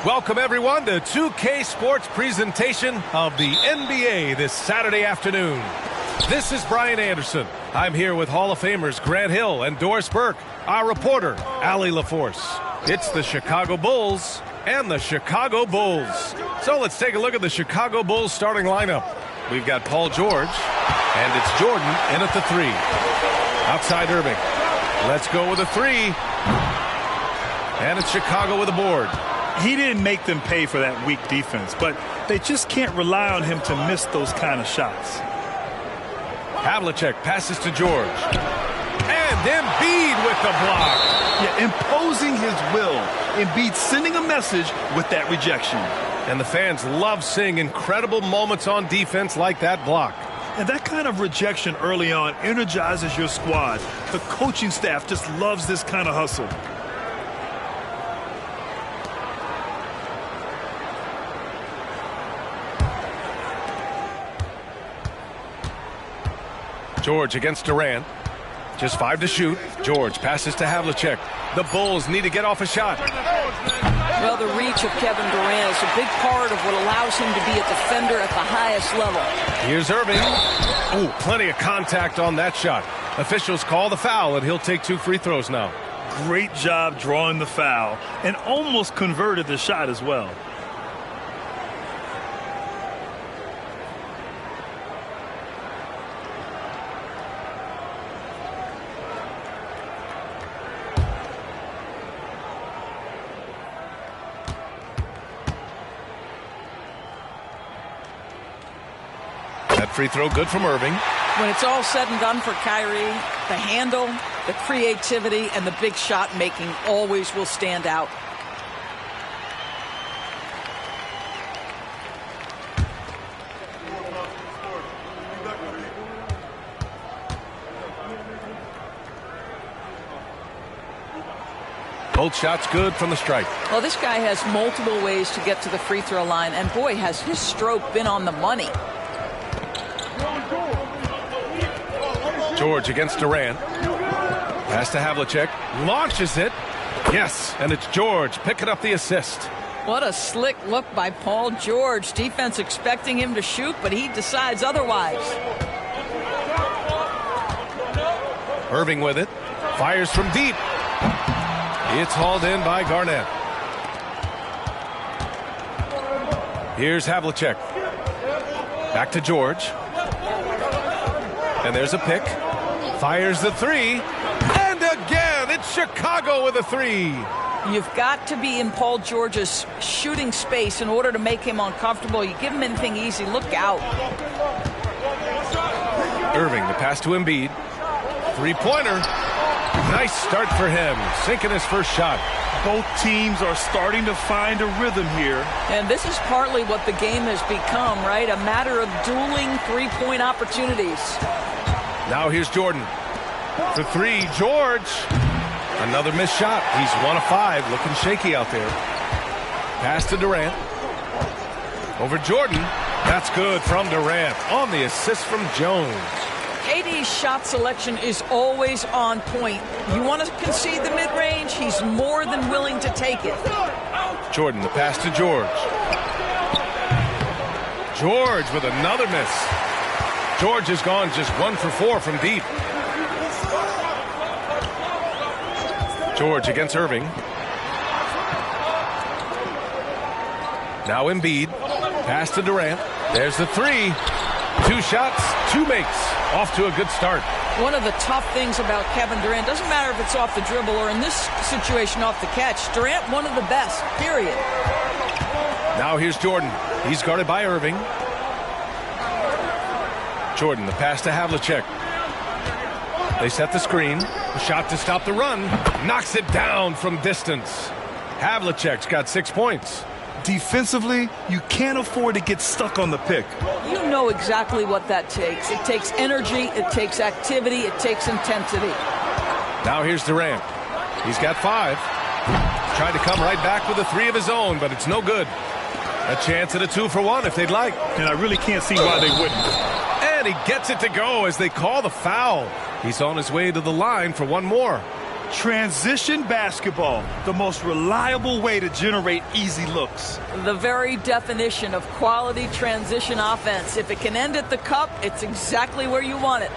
Welcome, everyone, to 2K Sports presentation of the NBA this Saturday afternoon. This is Brian Anderson. I'm here with Hall of Famers Grant Hill and Doris Burke, our reporter, Allie LaForce. It's the Chicago Bulls and the Chicago Bulls. So let's take a look at the Chicago Bulls starting lineup. We've got Paul George, and it's Jordan in at the 3. Outside Irving. Let's go with a 3. And it's Chicago with a board. He didn't make them pay for that weak defense, but they just can't rely on him to miss those kind of shots. Havlicek passes to George. And Embiid with the block. Yeah, imposing his will. Embiid sending a message with that rejection. And the fans love seeing incredible moments on defense like that block. And that kind of rejection early on energizes your squad. The coaching staff just loves this kind of hustle. George against Durant. Just 5 to shoot. George passes to Havlicek. The Bulls need to get off a shot. Well, the reach of Kevin Durant is a big part of what allows him to be a defender at the highest level. Here's Irving. Oh, plenty of contact on that shot. Officials call the foul, and he'll take 2 free throws now. Great job drawing the foul and almost converted the shot as well. Free throw good from Irving. When it's all said and done for Kyrie, the handle, the creativity, and the big shot making always will stand out. Both shots good from the stripe. Well, this guy has multiple ways to get to the free throw line, and boy, has his stroke been on the money. George against Durant. Pass to Havlicek. Launches it. Yes, and it's George picking up the assist. What a slick look by Paul George. Defense expecting him to shoot, but he decides otherwise. Irving with it. Fires from deep. It's hauled in by Garnett. Here's Havlicek. Back to George. And there's a pick. Fires the 3. And again, it's Chicago with a 3. You've got to be in Paul George's shooting space in order to make him uncomfortable. You give him anything easy, look out. Irving, the pass to Embiid. 3-pointer. Nice start for him, sinking his first shot. Both teams are starting to find a rhythm here. And this is partly what the game has become, right? A matter of dueling three-point opportunities. Now here's Jordan. For 3, George. Another missed shot. He's 1 of 5, looking shaky out there. Pass to Durant. Over Jordan. That's good from Durant on the assist from Jones. KD's shot selection is always on point. You want to concede the mid-range, he's more than willing to take it. Jordan, the pass to George. George with another miss. George has gone just 1 for 4 from deep. George against Irving. Now Embiid. Pass to Durant. There's the 3. 2 shots, 2 makes. Off to a good start. One of the tough things about Kevin Durant, doesn't matter if it's off the dribble or in this situation off the catch, Durant one of the best, period. Now here's Jordan. He's guarded by Irving. Jordan, the pass to Havlicek. They set the screen. A shot to stop the run. Knocks it down from distance. Havlicek's got 6 points. Defensively, you can't afford to get stuck on the pick. You know exactly what that takes. It takes energy, it takes activity, it takes intensity. Now here's Durant. He's got 5. Tried to come right back with a 3 of his own, but it's no good. A chance at a 2 for 1 if they'd like. And I really can't see why they wouldn't. And he gets it to go as they call the foul. He's on his way to the line for 1 more. Transition basketball, the most reliable way to generate easy looks. The very definition of quality transition offense. If it can end at the cup, it's exactly where you want it.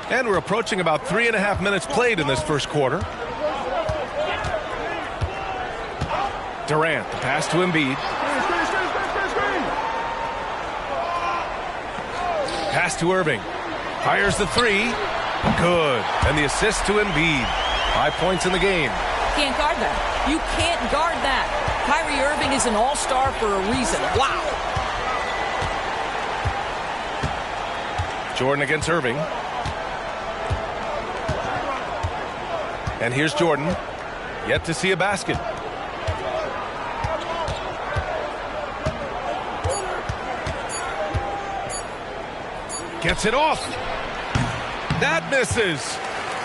And we're approaching about 3.5 minutes played in this first quarter. Durant, the pass to Embiid. Pass to Irving. Fires the three. Good. And the assist to Embiid. 5 points in the game. Can't guard that. You can't guard that. Kyrie Irving is an all-star for a reason. Wow. Jordan against Irving. And here's Jordan, yet to see a basket. Gets it off. That misses.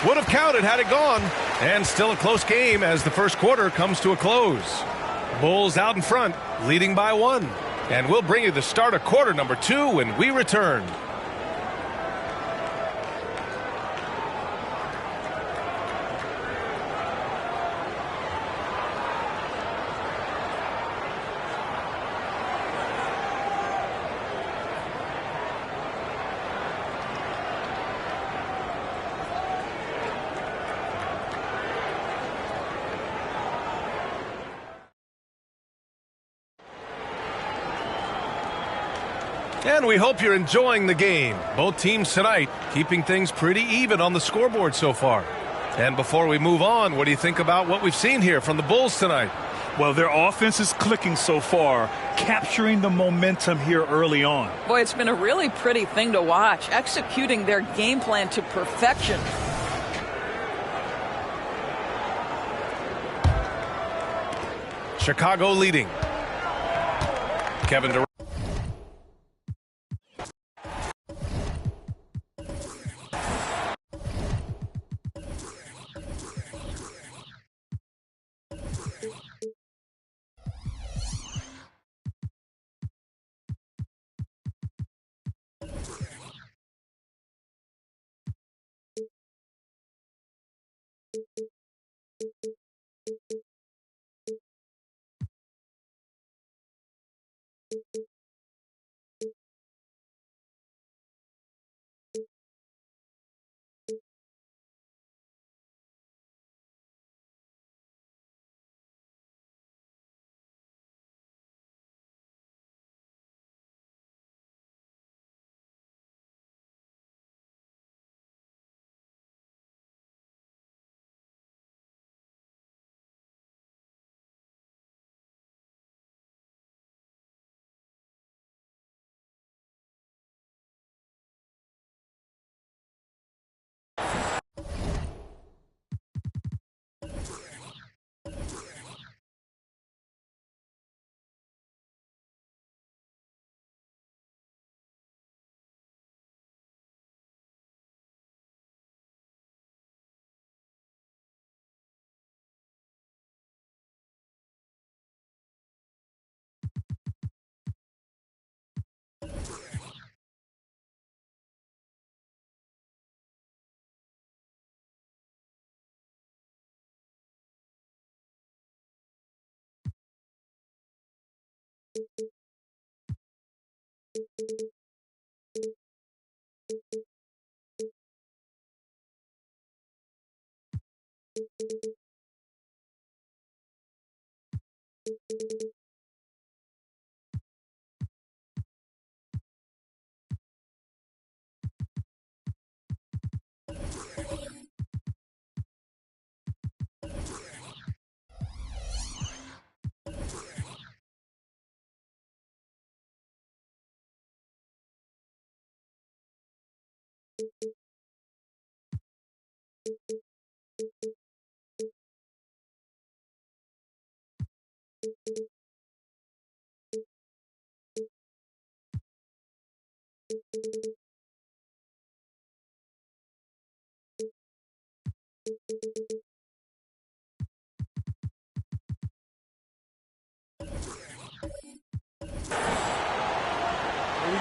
Would have counted had it gone. And still a close game as the first quarter comes to a close. Bulls out in front, leading by 1. And we'll bring you the start of quarter number 2 when we return. And we hope you're enjoying the game. Both teams tonight keeping things pretty even on the scoreboard so far. And before we move on, what do you think about what we've seen here from the Bulls tonight? Well, their offense is clicking so far, capturing the momentum here early on. Boy, it's been a really pretty thing to watch, executing their game plan to perfection. Chicago leading. Kevin Durant.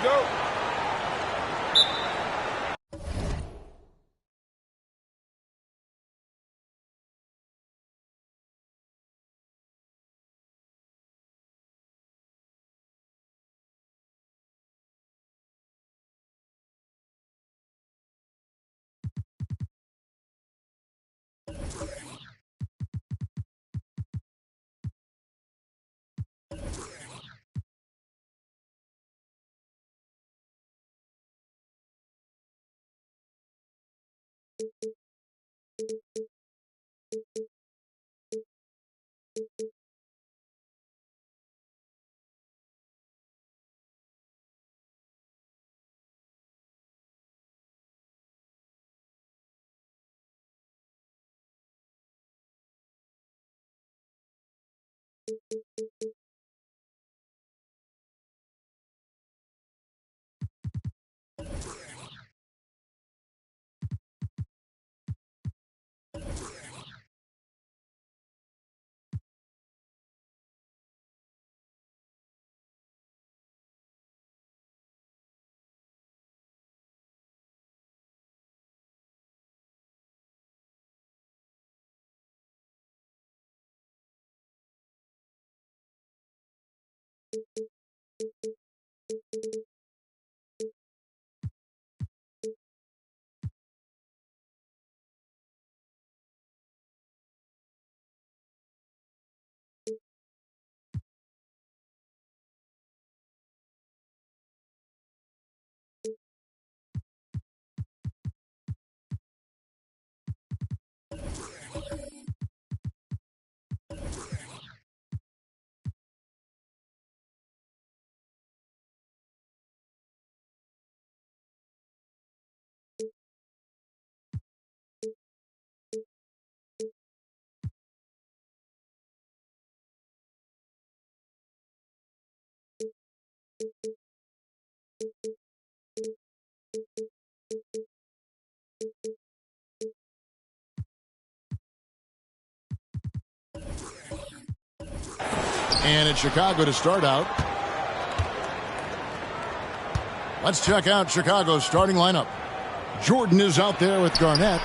go. And it's Chicago to start out. Let's check out Chicago's starting lineup. Jordan is out there with Garnett.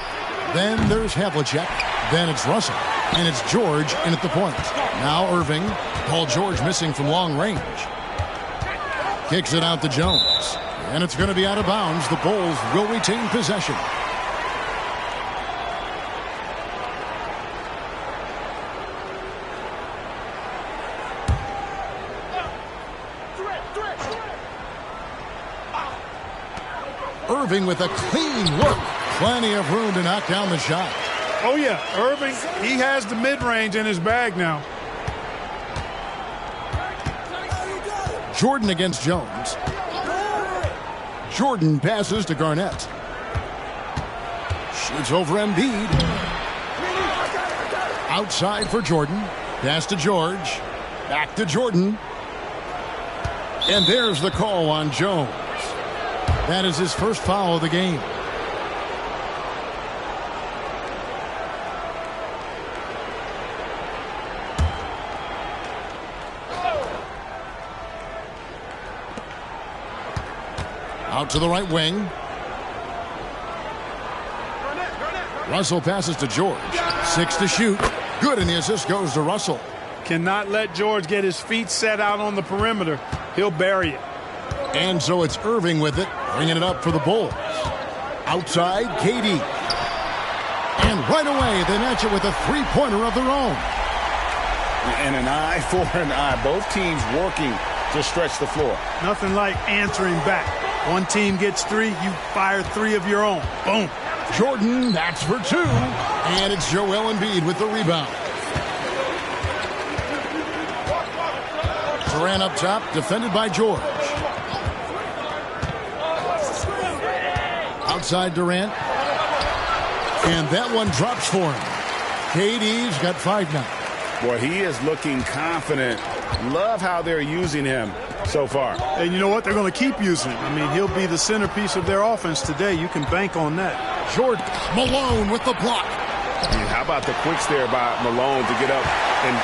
Then there's Havlicek. Then it's Russell. And it's George in at the point. Now Irving. Paul George missing from long range. Kicks it out to Jones. And it's going to be out of bounds. The Bulls will retain possession. Irving with a clean look. Plenty of room to knock down the shot. Oh, yeah. Irving, he has the mid-range in his bag now. Jordan against Jones. Jordan passes to Garnett. Shoots over Embiid. Outside for Jordan. Pass to George. Back to Jordan. And there's the call on Jones. That is his first foul of the game. Out to the right wing. Russell passes to George. 6 to shoot. Good, and the assist goes to Russell. Cannot let George get his feet set out on the perimeter. He'll bury it. And so it's Irving with it, bringing it up for the Bulls. Outside, KD. And right away, they match it with a three-pointer of their own. And an eye for an eye. Both teams working to stretch the floor. Nothing like answering back. One team gets 3, you fire 3 of your own. Boom. Jordan, that's for 2. And it's Joel Embiid with the rebound. Durant up top, defended by George. Outside Durant. And that one drops for him. KD's got 5 now. Boy, he is looking confident. Love how they're using him so far. And you know what? They're going to keep using him. I mean, he'll be the centerpiece of their offense today. You can bank on that. Jordan, Malone with the block. And how about the quicks there by Malone to get up and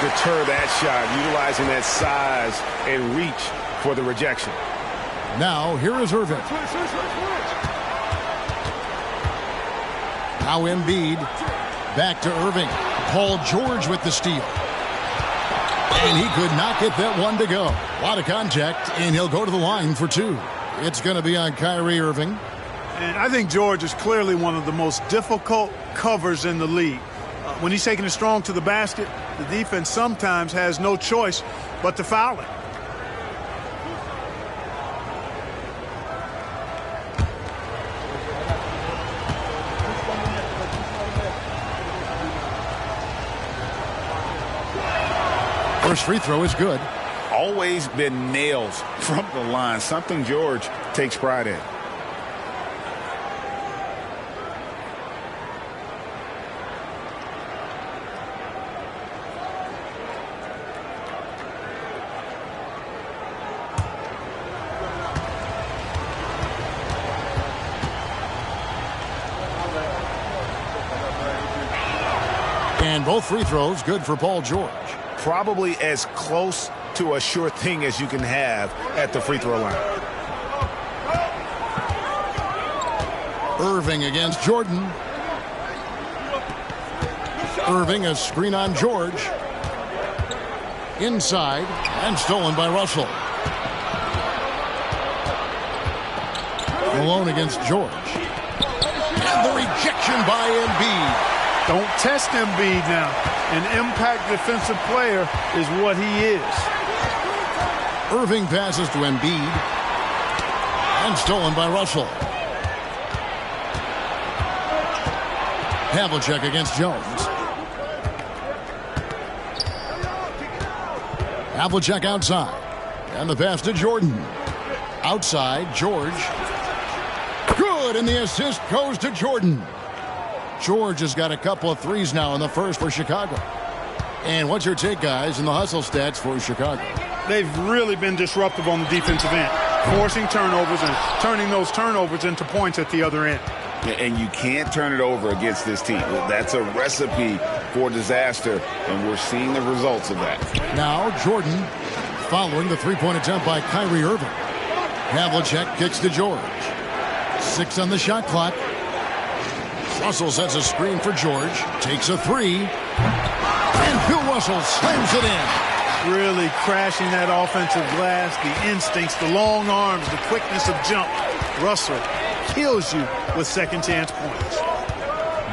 deter that shot, utilizing that size and reach for the rejection. Now, here is Irving. Now Embiid. Back to Irving. Paul George with the steal. And he could not get that one to go. A lot of contact, and he'll go to the line for two. It's going to be on Kyrie Irving. And I think George is clearly one of the most difficult covers in the league. When he's taking it strong to the basket, the defense sometimes has no choice but to foul it. First free throw is good. Always been nails from the line, something George takes pride in. And both free throws good for Paul George. Probably as close to a sure thing as you can have at the free throw line. Irving against Jordan. Irving, a screen on George. Inside, and stolen by Russell. Malone against George. And the rejection by Embiid. Don't test Embiid now. An impact defensive player is what he is. Irving passes to Embiid. And stolen by Russell. Havlicek against Jones. Havlicek outside. And the pass to Jordan. Outside, George. Good, and the assist goes to Jordan. George has got a couple of threes now in the first for Chicago. And what's your take, guys, in the hustle stats for Chicago? They've really been disruptive on the defensive end, forcing turnovers and turning those turnovers into points at the other end. And you can't turn it over against this team. That's a recipe for disaster, and we're seeing the results of that. Now Jordan following the three-point attempt by Kyrie Irving. Havlicek kicks to George. 6 on the shot clock. Russell sets a screen for George. Takes a three. And Bill Russell slams it in. Really crashing that offensive glass, the instincts, the long arms, the quickness of jump. Russell kills you with second chance points.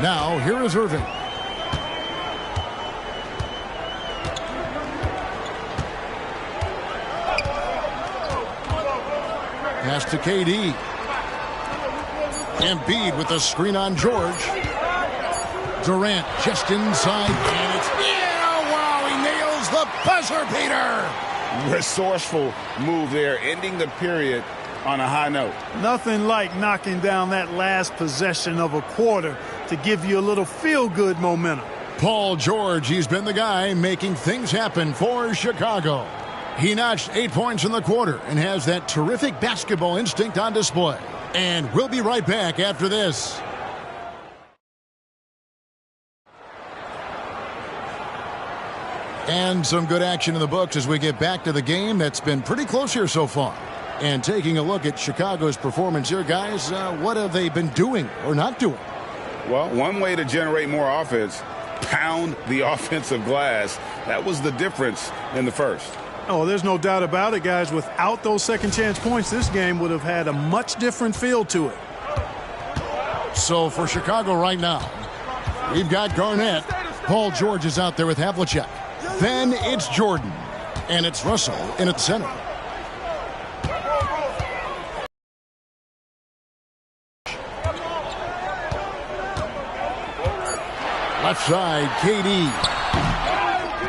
Now here is Irving. Pass to KD. Embiid with the screen on George. Durant just inside, and it's wow, he nails the buzzer beater. Resourceful move there, ending the period on a high note. Nothing like knocking down that last possession of a quarter to give you a little feel-good momentum. Paul George, he's been the guy making things happen for Chicago. He notched 8 points in the quarter and has that terrific basketball instinct on display. And we'll be right back after this. And some good action in the books as we get back to the game that's been pretty close here so far. And taking a look at Chicago's performance here, guys, what have they been doing or not doing? Well, one way to generate more offense, pound the offensive glass. That was the difference in the first. Oh, there's no doubt about it, guys. Without those second chance points, this game would have had a much different feel to it. So for Chicago right now, we've got Garnett. Paul George is out there with Havlicek. Then it's Jordan. And it's Russell in at center. Left side, KD.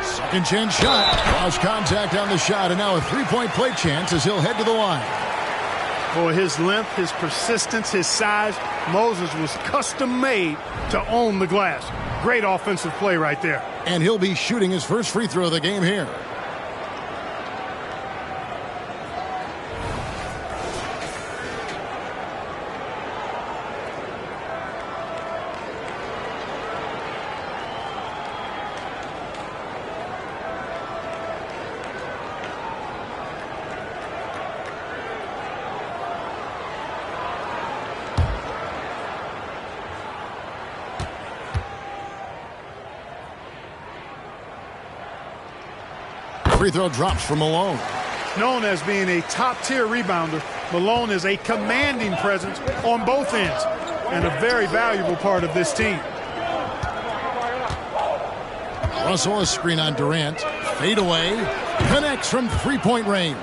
Second chance shot. Lost contact on the shot, and now a three-point play chance as he'll head to the line. For his length, his persistence, his size, Moses was custom-made to own the glass. Great offensive play right there. And he'll be shooting his first free throw of the game here. Free throw drops for Malone. Known as being a top-tier rebounder, Malone is a commanding presence on both ends and a very valuable part of this team. Russell, a screen on Durant. Fade away. Connects from three-point range.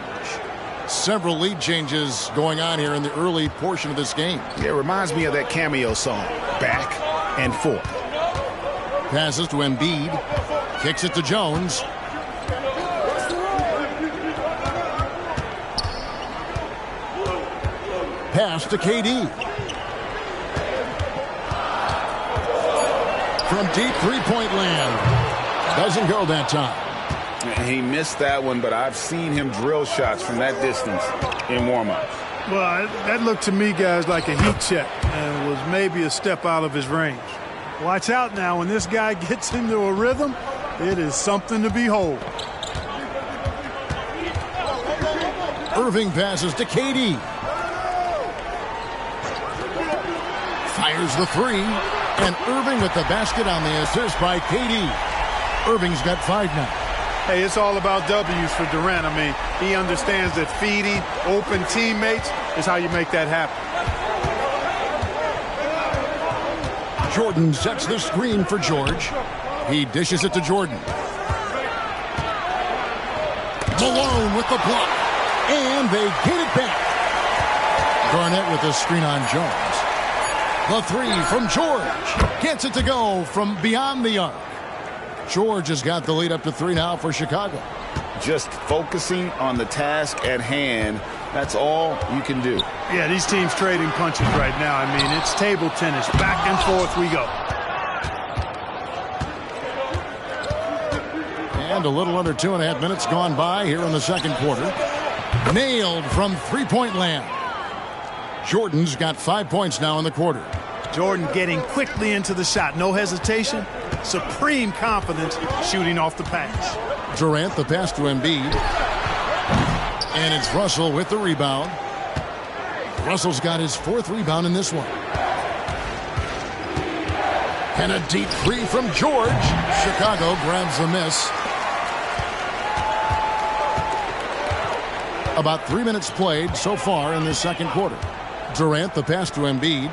Several lead changes going on here in the early portion of this game. It reminds me of that Cameo song, Back and Forth. Passes to Embiid. Kicks it to Jones. Pass to KD. From deep three-point land. Doesn't go that time. He missed that one, but I've seen him drill shots from that distance in warm-ups. Well, that looked to me, guys, like a heat check and was maybe a step out of his range. Watch out now. When this guy gets into a rhythm, it is something to behold. Irving passes to KD. Fires the three. And Irving with the basket on the assist by KD. Irving's got 5 now. Hey, it's all about W's for Durant. I mean, he understands that feeding open teammates is how you make that happen. Jordan sets the screen for George. He dishes it to Jordan. Malone with the block. And they get it back. Garnett with the screen on Jones. The three from George. Gets it to go from beyond the arc. George has got the lead up to 3 now for Chicago. Just focusing on the task at hand, that's all you can do. Yeah, these teams trading punches right now. I mean, it's table tennis. Back and forth we go. And a little under 2.5 minutes gone by here in the second quarter. Nailed from three-point land. Jordan's got 5 points now in the quarter. Jordan getting quickly into the shot. No hesitation. Supreme confidence shooting off the pass. Durant, the pass to Embiid. And it's Russell with the rebound. Russell's got his 4th rebound in this one. And a deep three from George. Chicago grabs the miss. About 3 minutes played so far in the second quarter. Durant, the pass to Embiid.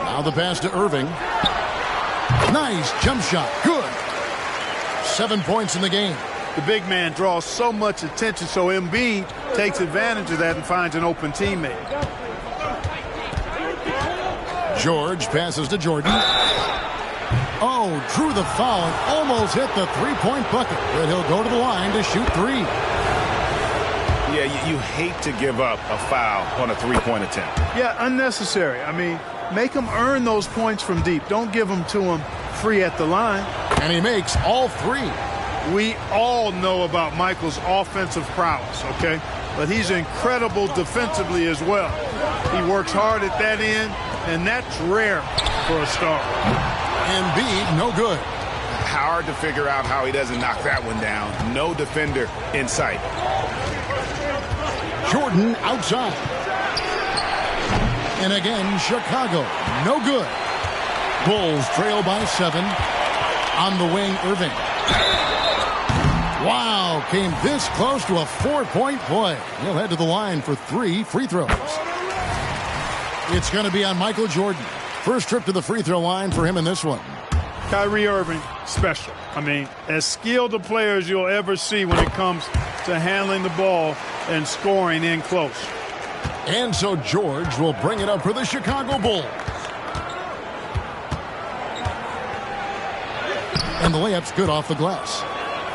Now the pass to Irving. Nice jump shot. Good. 7 points in the game. The big man draws so much attention, so Embiid takes advantage of that and finds an open teammate. George passes to Jordan. Oh, drew the foul and almost hit the three-point bucket. But he'll go to the line to shoot 3. Yeah, you hate to give up a foul on a three-point attempt. Yeah, unnecessary. I mean, make them earn those points from deep. Don't give them to them free at the line. And he makes all 3. We all know about Michael's offensive prowess, okay? But he's incredible defensively as well. He works hard at that end, and that's rare for a star. Embiid, no good. Hard to figure out how he doesn't knock that one down. No defender in sight. Jordan outside. And again, Chicago, no good. Bulls trail by 7. On the wing, Irving. Wow, came this close to a 4-point play. He'll head to the line for 3 free throws. It's going to be on Michael Jordan. First trip to the free throw line for him in this one. Kyrie Irving, special. I mean, as skilled a player as you'll ever see when it comes to handling the ball and scoring in close. And so George will bring it up for the Chicago Bulls. And the layup's good off the glass.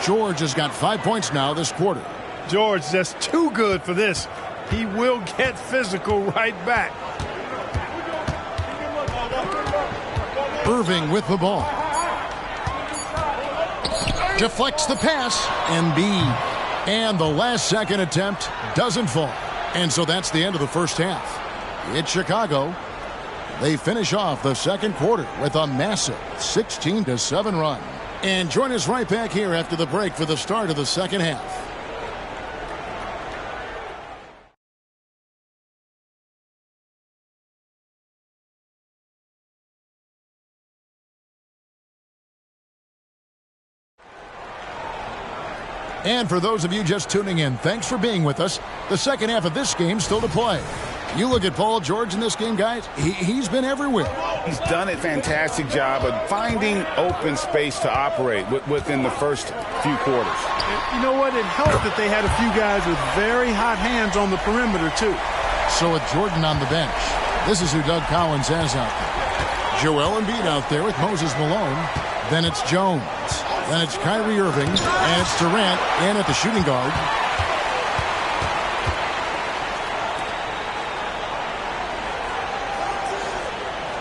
George has got 5 points now this quarter. George just too good for this. He will get physical right back. Irving with the ball. Deflects the pass. Embiid. And the last second attempt doesn't fall. And so that's the end of the first half. It's Chicago. They finish off the second quarter with a massive 16-7 run. And join us right back here after the break for the start of the second half. And for those of you just tuning in, thanks for being with us. The second half of this game still to play. You look at Paul George in this game, guys, he's been everywhere. He's done a fantastic job of finding open space to operate within the first few quarters. You know what? It helped that they had a few guys with very hot hands on the perimeter, too. So with Jordan on the bench, this is who Doug Collins has out there. Joel Embiid out there with Moses Malone. Then it's Jones. Then it's Kyrie Irving. And it's Durant in at the shooting guard.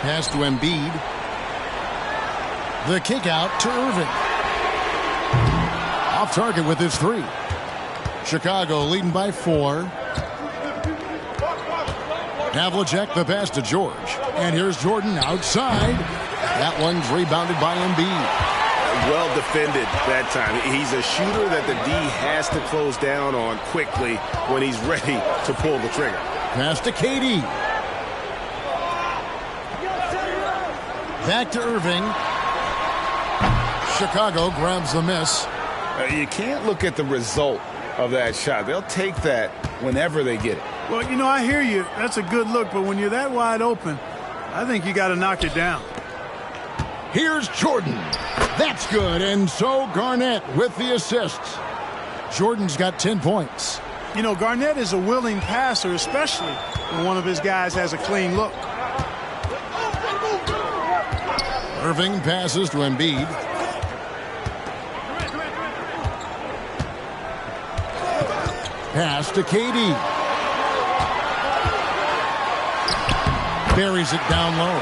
Pass to Embiid. The kick out to Irving. Off target with his three. Chicago leading by 4. Havlicek the pass to George. And here's Jordan outside. That one's rebounded by Embiid. Well defended that time. He's a shooter that the D has to close down on quickly when he's ready to pull the trigger. Pass to KD. Back to Irving. Chicago grabs the miss. You can't look at the result of that shot. They'll take that whenever they get it. Well, you know, I hear you. That's a good look, but when you're that wide open, I think you got to knock it down. Here's Jordan. That's good. And so Garnett with the assists. Jordan's got 10 points. You know, Garnett is a willing passer, especially when one of his guys has a clean look. Irving passes to Embiid. Pass to KD. Buries it down low.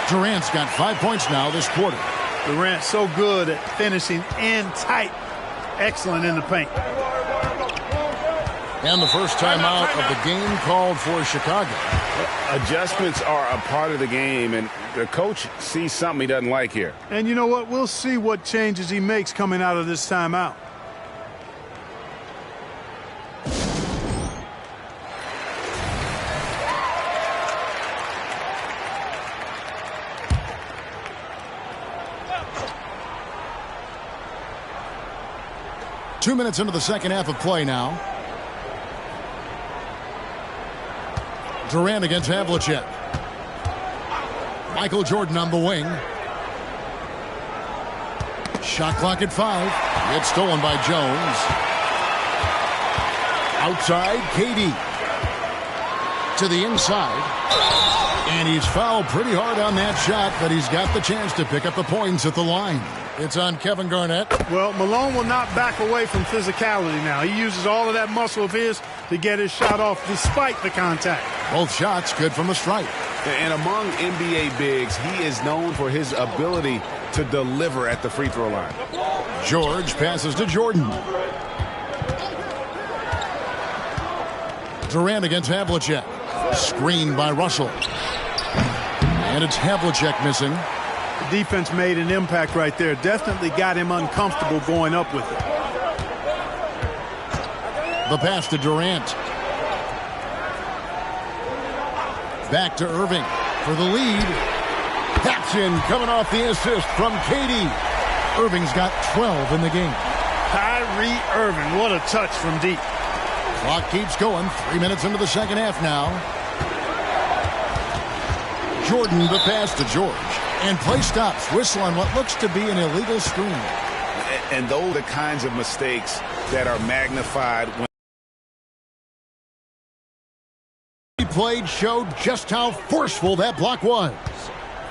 Durant's got 5 points now this quarter. Durant so good at finishing in tight. Excellent in the paint. And the first timeout of the game called for Chicago. Adjustments are a part of the game, and the coach sees something he doesn't like here. And you know what? We'll see what changes he makes coming out of this timeout. Two minutes into the second half of play now. Durant against Havlicek. Michael Jordan on the wing. Shot clock at 5. It's stolen by Jones. Outside, KD. To the inside. And he's fouled pretty hard on that shot, but he's got the chance to pick up the points at the line. It's on Kevin Garnett. Well, Malone will not back away from physicality now. He uses all of that muscle of his to get his shot off despite the contact. Both shots good from the stripe. And among NBA bigs, he is known for his ability to deliver at the free throw line. George passes to Jordan. Durant against Havlicek. Screened by Russell. And it's Havlicek missing. The defense made an impact right there. Definitely got him uncomfortable going up with it. The pass to Durant. Back to Irving for the lead. Taps in, coming off the assist from KD. Irving's got 12 in the game. Kyrie Irving, what a touch from deep. Clock keeps going. 3 minutes into the second half now. Jordan the pass to George. And play stops. Whistle on what looks to be an illegal screen. And those are the kinds of mistakes that are magnified when he played showed just how forceful that block was.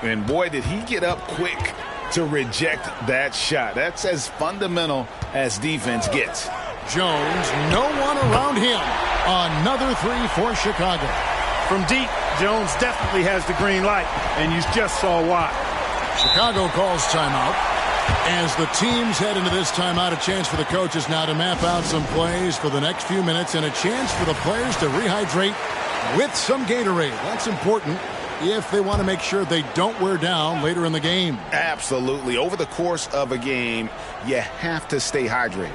And boy, did he get up quick to reject that shot. That's as fundamental as defense gets. Jones, no one around him. Another three for Chicago. From deep, Jones definitely has the green light, and you just saw why. Chicago calls timeout. As the teams head into this timeout, a chance for the coaches now to map out some plays for the next few minutes and a chance for the players to rehydrate with some Gatorade. That's important if they want to make sure they don't wear down later in the game. Absolutely. Over the course of a game, you have to stay hydrated.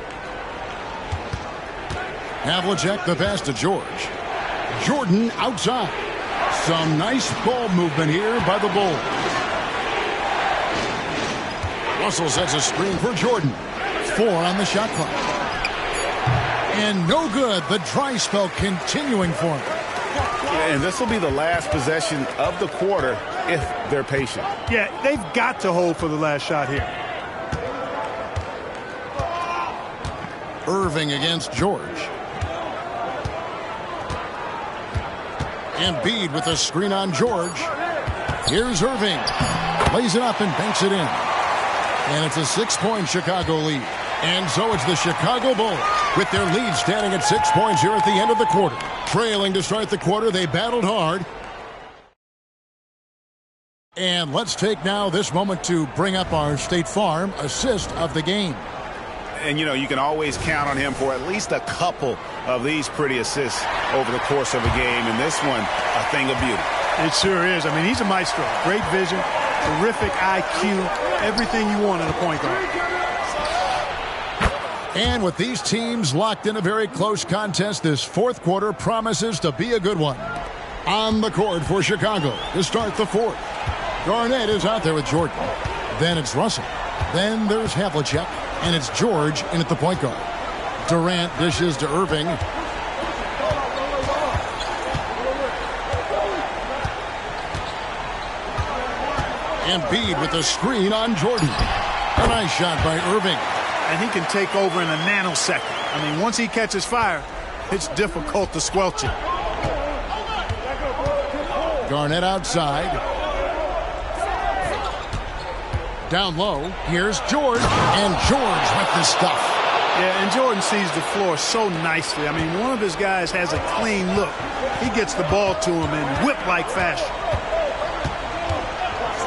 Havlicek the pass to George. Jordan outside. Some nice ball movement here by the Bulls. Russell sets a screen for Jordan. 4 on the shot clock. And no good. The dry spell continuing for him. And this will be the last possession of the quarter if they're patient. Yeah, they've got to hold for the last shot here. Irving against George. Embiid with a screen on George. Here's Irving. Lays it up and banks it in. And it's a 6-point Chicago lead. And so it's the Chicago Bulls with their lead standing at 6 points here at the end of the quarter. Trailing to start the quarter, they battled hard. And let's take now this moment to bring up our State Farm assist of the game. And, you know, you can always count on him for at least a couple of these pretty assists over the course of a game. And this one, a thing of beauty. It sure is. I mean, he's a maestro. Great vision, terrific IQ, everything you want in a point guard. And with these teams locked in a very close contest, this fourth quarter promises to be a good one. On the court for Chicago to start the fourth. Garnett is out there with Jordan. Then it's Russell. Then there's Havlicek. And it's George in at the point guard. Durant dishes to Irving. Embiid with a screen on Jordan. A nice shot by Irving. And he can take over in a nanosecond. I mean, once he catches fire, it's difficult to squelch it. Garnett outside. Down low, here's George, and George with the stuff. Yeah, and Jordan sees the floor so nicely. I mean, one of his guys has a clean look. He gets the ball to him in whip-like fashion.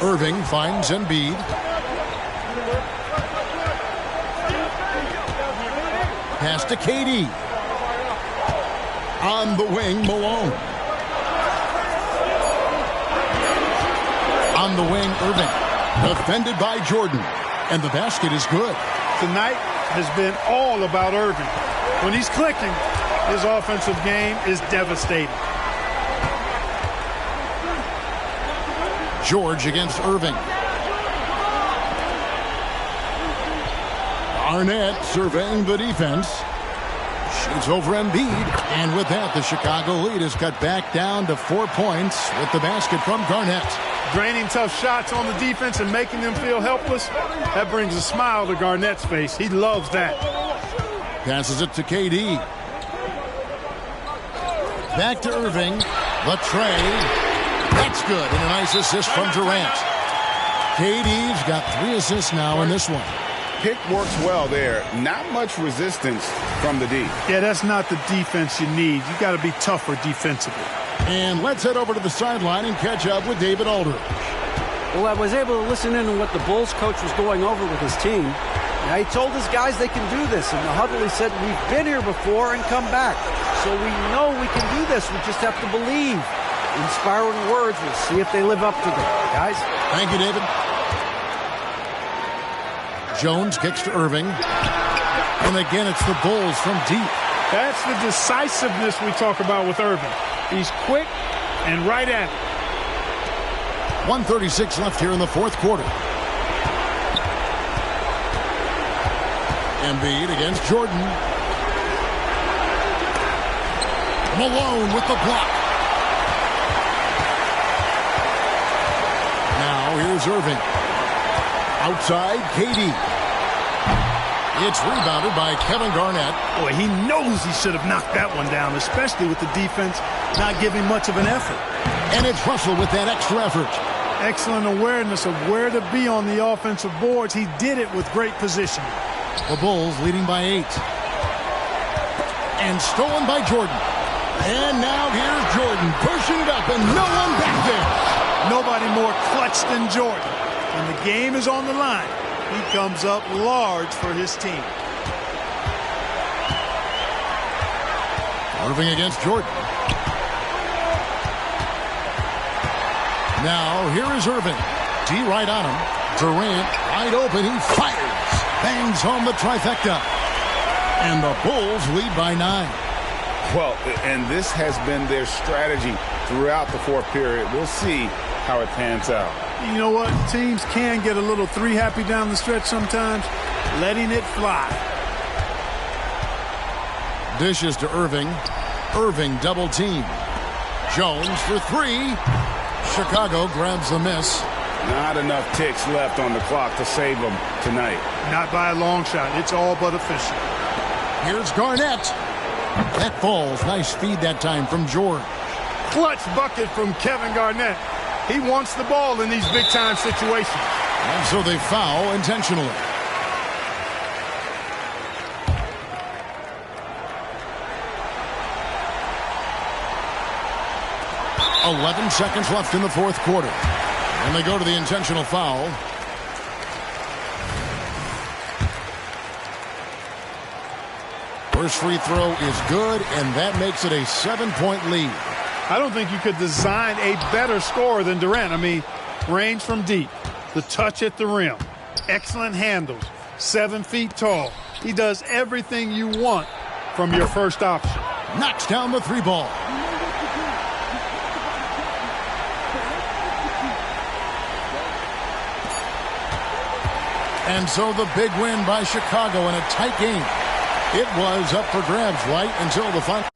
Irving finds Embiid. Pass to KD. On the wing, Malone. On the wing, Irving. Defended by Jordan. And the basket is good. Tonight has been all about Irving. When he's clicking, his offensive game is devastating. George against Irving. Arnett surveying the defense. Shoots over Embiid. And with that, the Chicago lead is cut back down to 4 points with the basket from Garnett. Draining tough shots on the defense and making them feel helpless, that brings a smile to Garnett's face. He loves that. Passes it to KD. Back to Irving. The tray. That's good. And a nice assist from Durant. KD's got 3 assists now in this one. Pick works well there. Not much resistance from the D. Yeah, that's not the defense you need. You got to be tougher defensively. And let's head over to the sideline and catch up with David Aldridge. Well, I was able to listen in on what the Bulls coach was going over with his team. Now, he told his guys they can do this. In the huddle, he said, we've been here before and come back. So we know we can do this. We just have to believe. Inspiring words. We'll see if they live up to them. Guys? Thank you, David. Jones kicks to Irving. And again, it's the Bulls from deep. That's the decisiveness we talk about with Irving. He's quick and right at it. 1:36 left here in the fourth quarter. Embiid against Jordan. Malone with the block. Now here's Irving. Outside, KD. It's rebounded by Kevin Garnett. Boy, he knows he should have knocked that one down, especially with the defense not giving much of an effort. And it's Russell with that extra effort. Excellent awareness of where to be on the offensive boards. He did it with great position. The Bulls leading by 8. And stolen by Jordan. And now here's Jordan pushing it up and no one back there. Nobody more clutch than Jordan. When the game is on the line, he comes up large for his team. Irving against Jordan. Now, here is Irving. D right on him. Durant wide open. He fires. Bangs home the trifecta. And the Bulls lead by 9. Well, and this has been their strategy throughout the fourth period. We'll see how it pans out. You know what? Teams can get a little three happy down the stretch sometimes. Letting it fly. Dishes to Irving. Irving double team. Jones for three. Chicago grabs the miss. Not enough ticks left on the clock to save them tonight. Not by a long shot. It's all but official. Here's Garnett. That falls. Nice feed that time from George. Clutch bucket from Kevin Garnett. He wants the ball in these big-time situations. And so they foul intentionally. .11 seconds left in the fourth quarter. And they go to the intentional foul. First free throw is good, and that makes it a 7-point lead. I don't think you could design a better scorer than Durant. I mean, range from deep, the touch at the rim, excellent handles, 7 feet tall. He does everything you want from your first option. Knocks down the three ball. And so the big win by Chicago in a tight game. It was up for grabs right until the final.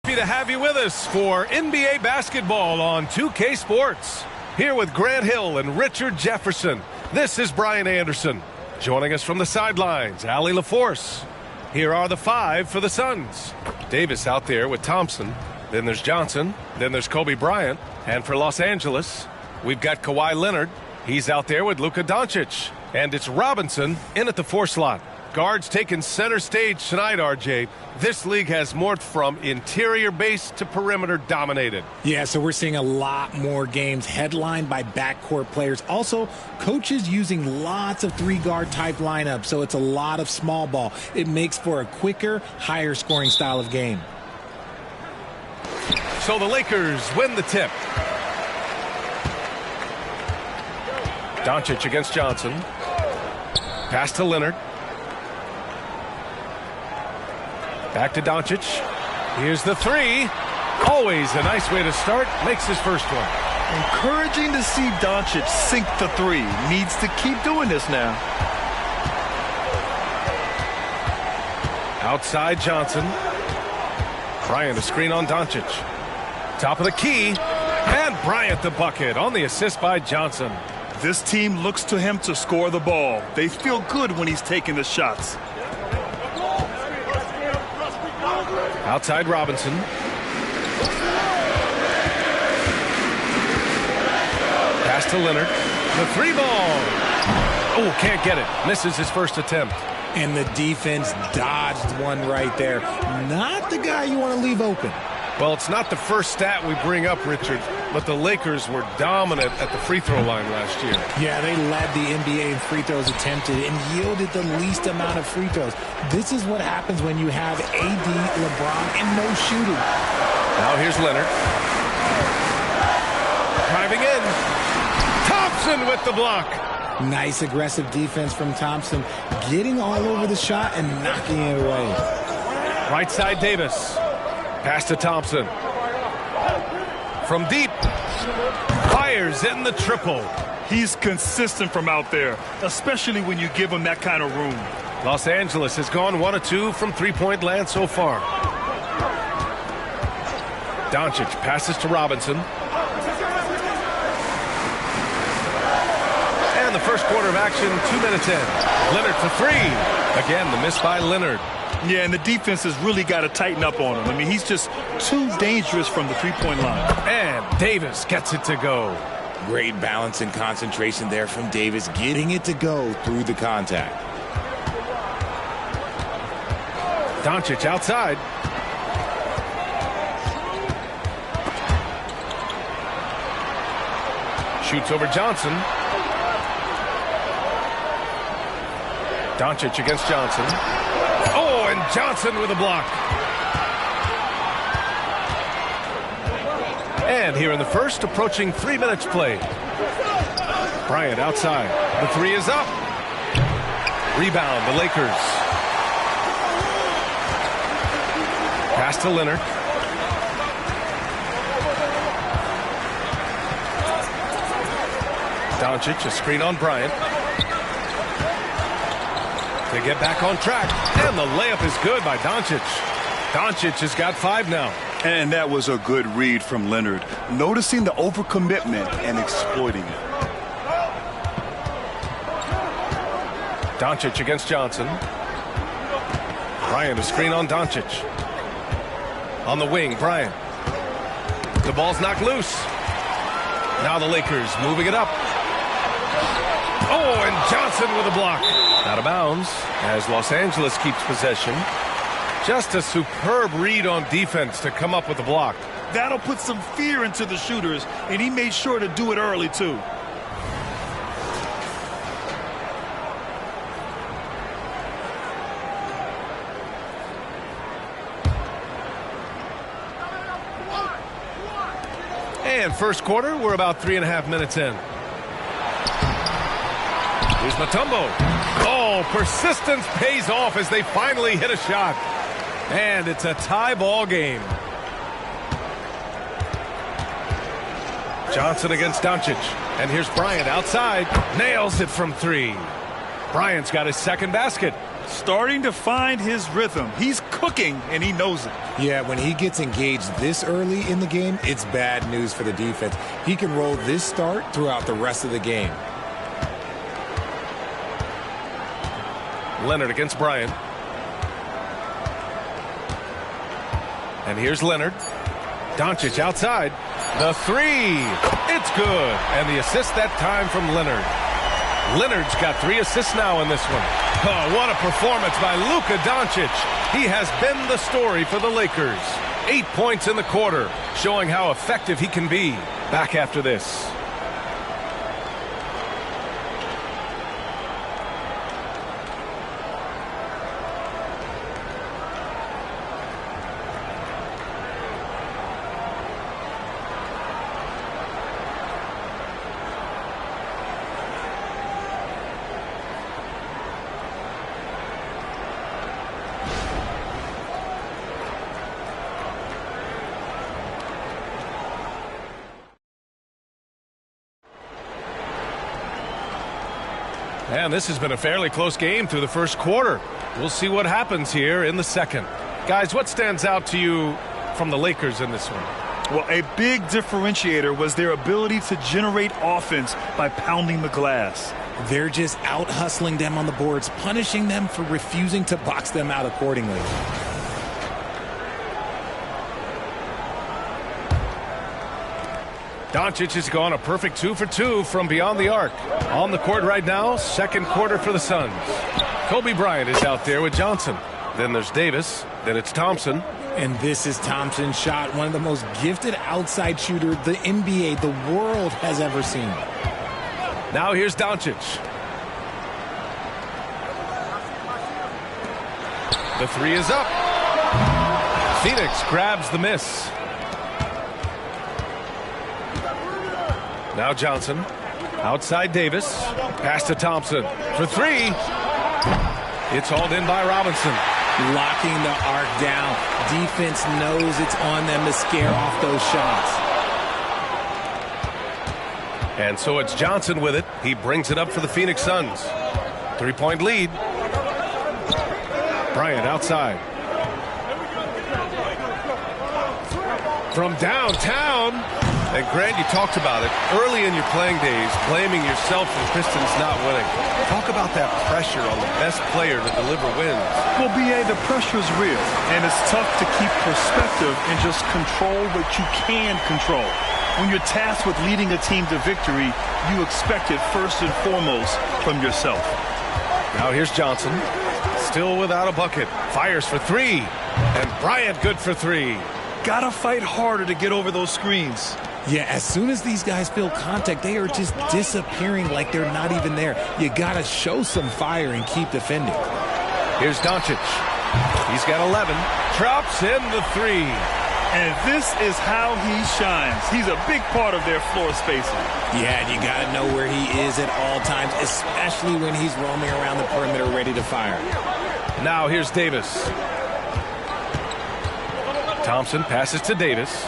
Happy to have you with us for NBA basketball on 2K Sports. Here with Grant Hill and Richard Jefferson. This is Brian Anderson. Joining us from the sidelines, Allie LaForce. Here are the five for the Suns. Davis out there with Thompson. Then there's Johnson. Then there's Kobe Bryant. And for Los Angeles, we've got Kawhi Leonard. He's out there with Luka Doncic. And it's Robinson in at the 4 slot. Guards taking center stage tonight, RJ. This league has morphed from interior base to perimeter dominated. Yeah, so we're seeing a lot more games headlined by backcourt players. Also, coaches using lots of 3-guard type lineups, so it's a lot of small ball. It makes for a quicker, higher scoring style of game. So the Lakers win the tip. Doncic against Johnson. Pass to Leonard. Back to Doncic. Here's the 3. Always a nice way to start. Makes his first one. Encouraging to see Doncic sink the 3. Needs to keep doing this now. Outside Johnson. Bryant a screen on Doncic. Top of the key. And Bryant the bucket on the assist by Johnson. This team looks to him to score the ball. They feel good when he's taking the shots. Outside Robinson. Pass to Leonard. The 3 ball. Oh, can't get it. Misses his first attempt. And the defense dodged one right there. Not the guy you want to leave open. Well, it's not the first stat we bring up, Richard, but the Lakers were dominant at the free throw line last year. Yeah, they led the NBA in free throws attempted and yielded the least amount of free throws. This is what happens when you have AD, LeBron, and no shooting. Now here's Leonard. Driving in. Thompson with the block. Nice aggressive defense from Thompson, getting all over the shot and knocking it away. Right side Davis. Pass to Thompson. From deep. Fires in the triple. He's consistent from out there, especially when you give him that kind of room. Los Angeles has gone 1 of 2 from three-point land so far. Doncic passes to Robinson. And the first quarter of action, 2 minutes in. Leonard for 3. Again, the miss by Leonard. Yeah, and the defense has really got to tighten up on him. I mean, he's just too dangerous from the three-point line. And Davis gets it to go. Great balance and concentration there from Davis, getting it to go through the contact. Doncic outside. Shoots over Johnson. Doncic against Johnson. Oh, and Johnson with a block. And here in the first, approaching 3 minutes played. Bryant outside. The 3 is up. Rebound, the Lakers. Pass to Leonard. Doncic, a screen on Bryant. They get back on track, and the layup is good by Doncic. Doncic has got 5 now. And that was a good read from Leonard, noticing the overcommitment and exploiting it. Doncic against Johnson. Bryant, a screen on Doncic. On the wing, Bryant. The ball's knocked loose. Now the Lakers moving it up. Oh, and Johnson with a block. Out of bounds as Los Angeles keeps possession. Just a superb read on defense to come up with the block. That'll put some fear into the shooters, and he made sure to do it early, too. And first quarter, we're about 3.5 minutes in. Here's Mutombo. Oh, persistence pays off as they finally hit a shot. And it's a tie ball game. Johnson against Doncic. And here's Bryant outside. Nails it from 3. Bryant's got his second basket. Starting to find his rhythm. He's cooking, and he knows it. Yeah, when he gets engaged this early in the game, it's bad news for the defense. He can roll this start throughout the rest of the game. Leonard against Bryant. And here's Leonard. Doncic outside. The 3. It's good. And the assist that time from Leonard. Leonard's got 3 assists now in this one. Oh, what a performance by Luka Doncic. He has been the story for the Lakers. 8 points in the quarter, showing how effective he can be. Back after this. And this has been a fairly close game through the first quarter. We'll see what happens here in the second. Guys, what stands out to you from the Lakers in this one? Well, a big differentiator was their ability to generate offense by pounding the glass. They're just out hustling them on the boards, punishing them for refusing to box them out accordingly. Doncic has gone a perfect 2 for 2 from beyond the arc. On the court right now, second quarter for the Suns. Kobe Bryant is out there with Johnson. Then there's Davis. Then it's Thompson. And this is Thompson's shot, one of the most gifted outside shooters the NBA, the world has ever seen. Now here's Doncic. The 3 is up. Phoenix grabs the miss. Now Johnson. Outside Davis. Pass to Thompson. For 3. It's hauled in by Robinson. Locking the arc down. Defense knows it's on them to scare off those shots. And so it's Johnson with it. He brings it up for the Phoenix Suns. 3-point lead. Bryant outside. From downtown. And Grant, you talked about it early in your playing days, blaming yourself for the Pistons not winning. Talk about that pressure on the best player to deliver wins. Well, B.A., the pressure is real, and it's tough to keep perspective and just control what you can control. When you're tasked with leading a team to victory, you expect it first and foremost from yourself. Now here's Johnson, still without a bucket. Fires for 3, and Bryant good for 3. Gotta fight harder to get over those screens. Yeah, as soon as these guys feel contact, they are just disappearing like they're not even there. You got to show some fire and keep defending. Here's Doncic. He's got 11. Drops in the 3. And this is how he shines. He's a big part of their floor spacing. Yeah, and you got to know where he is at all times, especially when he's roaming around the perimeter ready to fire. Now here's Davis. Thompson passes to Davis.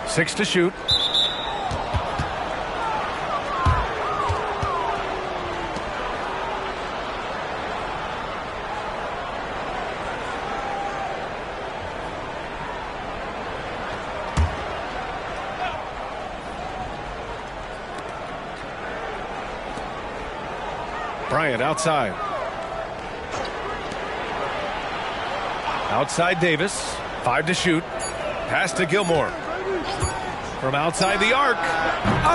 6 to shoot. Bryant outside. Outside Davis. 5 to shoot. Pass to Gilmore. From outside the arc,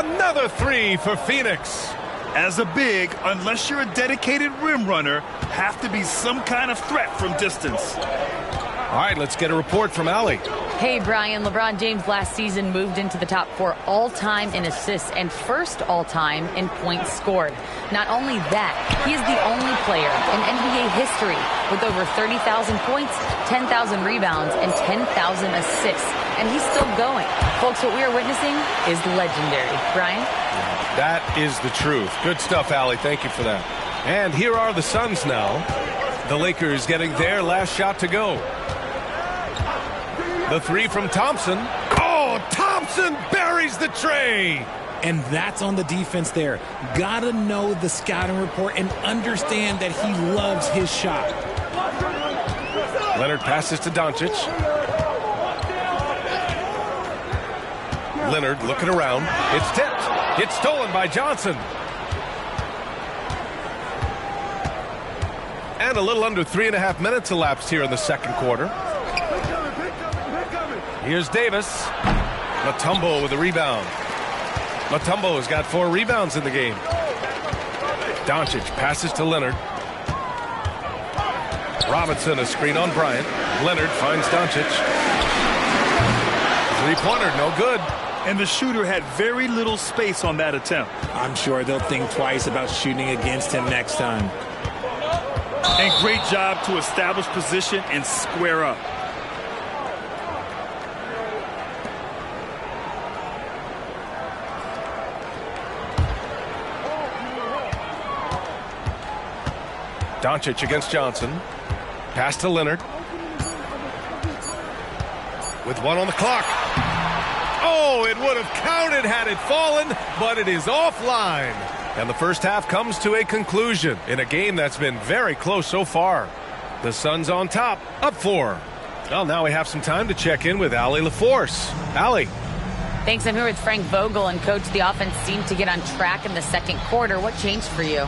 another three for Phoenix. As a big, unless you're a dedicated rim runner, have to be some kind of threat from distance. All right, let's get a report from Allie. Hey, Brian. LeBron James last season moved into the top 4 all-time in assists and first all-time in points scored. Not only that, he is the only player in NBA history with over 30,000 points, 10,000 rebounds, and 10,000 assists. And he's still going. Folks, what we are witnessing is legendary. Brian? That is the truth. Good stuff, Allie. Thank you for that. And here are the Suns now. The Lakers getting their last shot to go. The three from Thompson. Oh, Thompson buries the tray. And that's on the defense there. Gotta know the scouting report and understand that he loves his shot. Leonard passes to Doncic. Leonard looking around. It's tipped. It's stolen by Johnson. And a little under 3.5 minutes elapsed here in the second quarter. Here's Davis. Mutombo with a rebound. Mutombo has got 4 rebounds in the game. Doncic passes to Leonard. Robinson a screen on Bryant. Leonard finds Doncic. Three-pointer, no good. And the shooter had very little space on that attempt. I'm sure they'll think twice about shooting against him next time. And great job to establish position and square up. Doncic against Johnson. Pass to Leonard. With 1 on the clock. Oh, it would have counted had it fallen, but it is offline. And the first half comes to a conclusion in a game that's been very close so far. The Suns on top, up 4. Well, now we have some time to check in with Allie LaForce. Allie. Thanks. I'm here with Frank Vogel, and Coach, the offense seemed to get on track in the second quarter. What changed for you?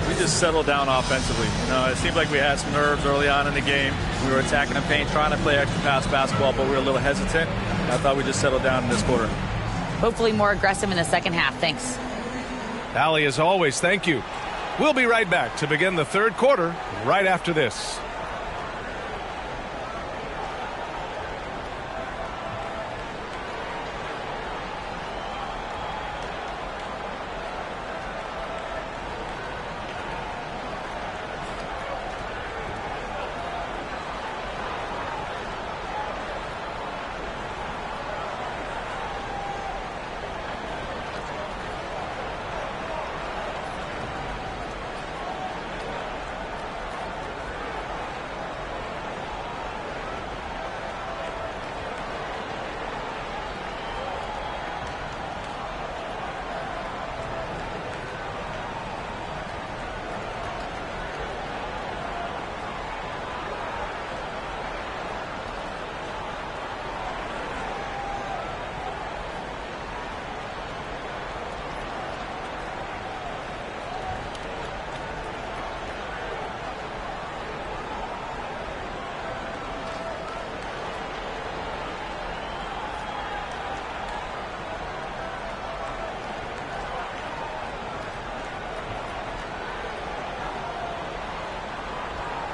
We just settled down offensively. You know, it seemed like we had some nerves early on in the game. We were attacking the paint, trying to play extra pass basketball, but we were a little hesitant. I thought we just settled down in this quarter. Hopefully more aggressive in the second half. Thanks. Allie, as always, thank you. We'll be right back to begin the third quarter right after this.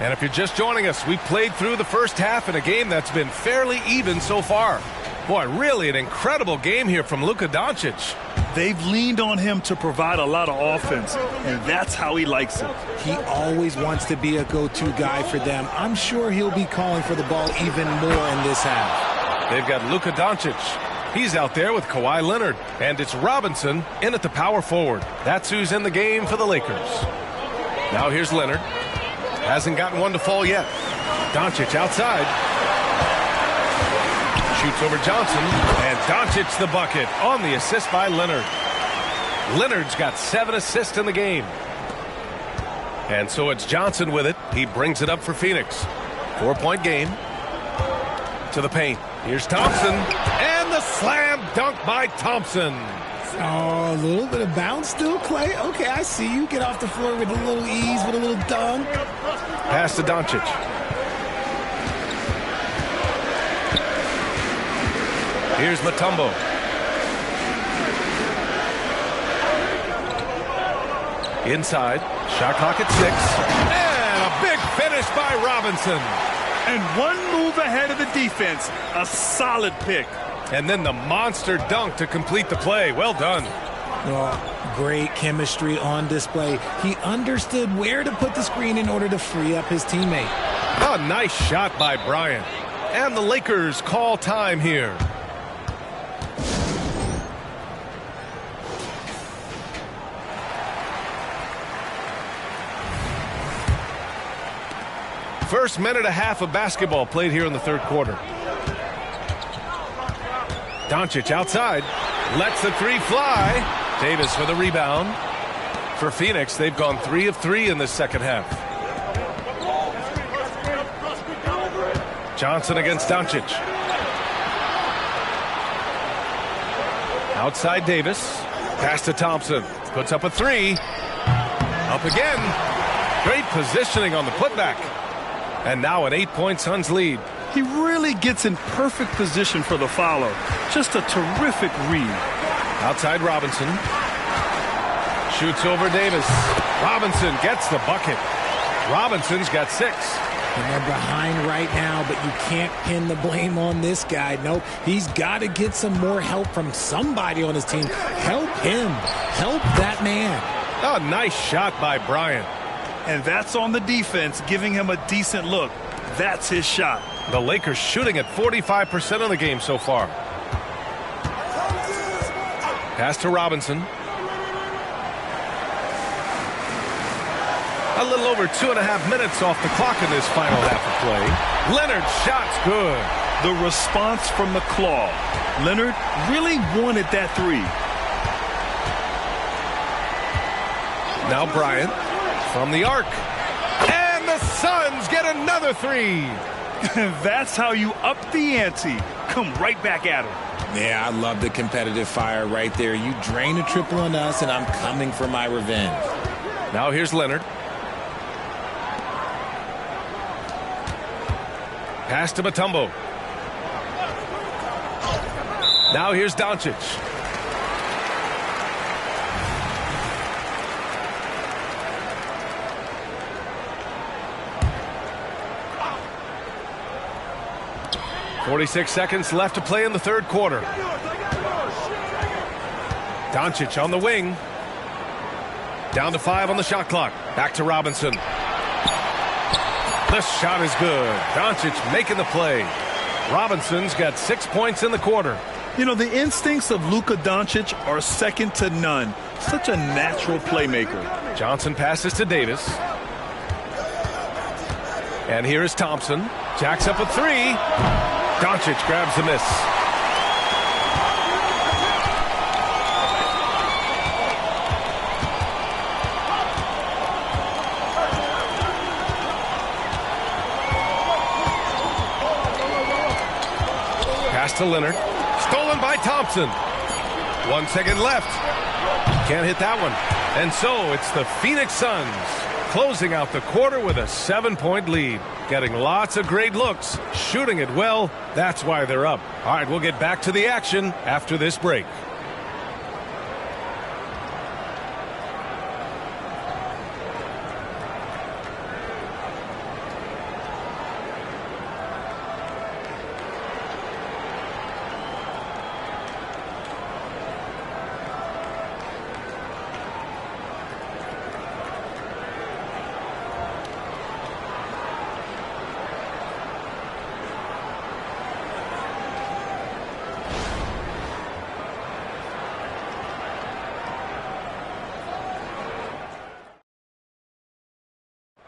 And if you're just joining us, we played through the first half in a game that's been fairly even so far. Boy, really an incredible game here from Luka Doncic. They've leaned on him to provide a lot of offense, and that's how he likes it. He always wants to be a go-to guy for them. I'm sure he'll be calling for the ball even more in this half. They've got Luka Doncic. He's out there with Kawhi Leonard. And it's Robinson in at the power forward. That's who's in the game for the Lakers. Now here's Leonard. Hasn't gotten one to fall yet. Doncic outside. Shoots over Johnson. And Doncic the bucket on the assist by Leonard. Leonard's got 7 assists in the game. And so it's Johnson with it. He brings it up for Phoenix. 4-point game. To the paint. Here's Thompson. And the slam dunk by Thompson. Oh, a little bit of bounce still, Clay. Okay, I see you. Get off the floor with a little ease, with a little dunk. Pass to Doncic. Here's Mutombo. Inside. Shot clock at 6. And a big finish by Robinson. And one move ahead of the defense. A solid pick. And then the monster dunk to complete the play. Well done. Oh, great chemistry on display. He understood where to put the screen in order to free up his teammate. A nice shot by Bryant. And the Lakers call time here. First minute and a half of basketball played here in the third quarter. Doncic outside. Lets the three fly. Davis for the rebound. For Phoenix, they've gone 3 of 3 in the second half. Johnson against Doncic. Outside Davis. Pass to Thompson. Puts up a 3. Up again. Great positioning on the putback. And now an 8-point Suns lead. He really gets in perfect position for the follow. Just a terrific read. Outside Robinson. Shoots over Davis. Robinson gets the bucket. Robinson's got 6. And they're behind right now, but you can't pin the blame on this guy. Nope, he's got to get some more help from somebody on his team. Help him. Help that man. A nice shot by Bryant. And that's on the defense, giving him a decent look. That's his shot. The Lakers shooting at 45% of the game so far. Pass to Robinson. A little over 2.5 minutes off the clock in this final half of play. Leonard's shot's good. The response from the claw. Leonard really wanted that 3. Now Bryant from the arc. And the Suns get another 3. That's how you up the ante. Come right back at him. Yeah, I love the competitive fire right there. You drain a triple on us, and I'm coming for my revenge. Now here's Leonard. Pass to Mutombo. Now here's Doncic. .46 seconds left to play in the third quarter. Doncic on the wing. Down to 5 on the shot clock. Back to Robinson. The shot is good. Doncic making the play. Robinson's got 6 points in the quarter. You know, the instincts of Luka Doncic are second to none. Such a natural playmaker. Johnson passes to Davis. And here is Thompson. Jacks up a 3. Doncic grabs the miss. Pass to Leonard. Stolen by Thompson. 1 second left. Can't hit that one. And so it's the Phoenix Suns closing out the quarter with a 7-point lead. Getting lots of great looks, shooting it well. That's why they're up. All right, we'll get back to the action after this break.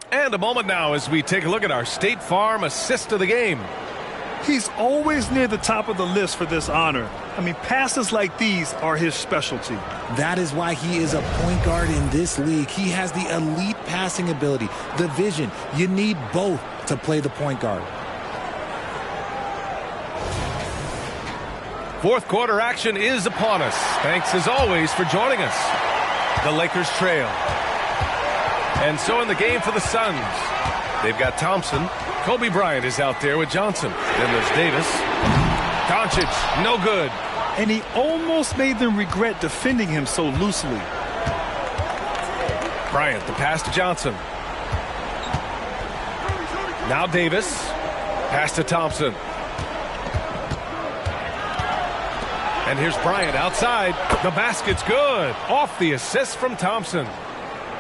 And a moment now as we take a look at our State Farm assist of the game. He's always near the top of the list for this honor. I mean, passes like these are his specialty. That is why he is a point guard in this league. He has the elite passing ability, the vision. You need both to play the point guard. Fourth quarter action is upon us. Thanks as always for joining us. The Lakers trail. And so in the game for the Suns, they've got Thompson. Kobe Bryant is out there with Johnson. Then there's Davis. Doncic, no good. And he almost made them regret defending him so loosely. Bryant, the pass to Johnson. Now Davis. Pass to Thompson. And here's Bryant outside. The basket's good. Off the assist from Thompson.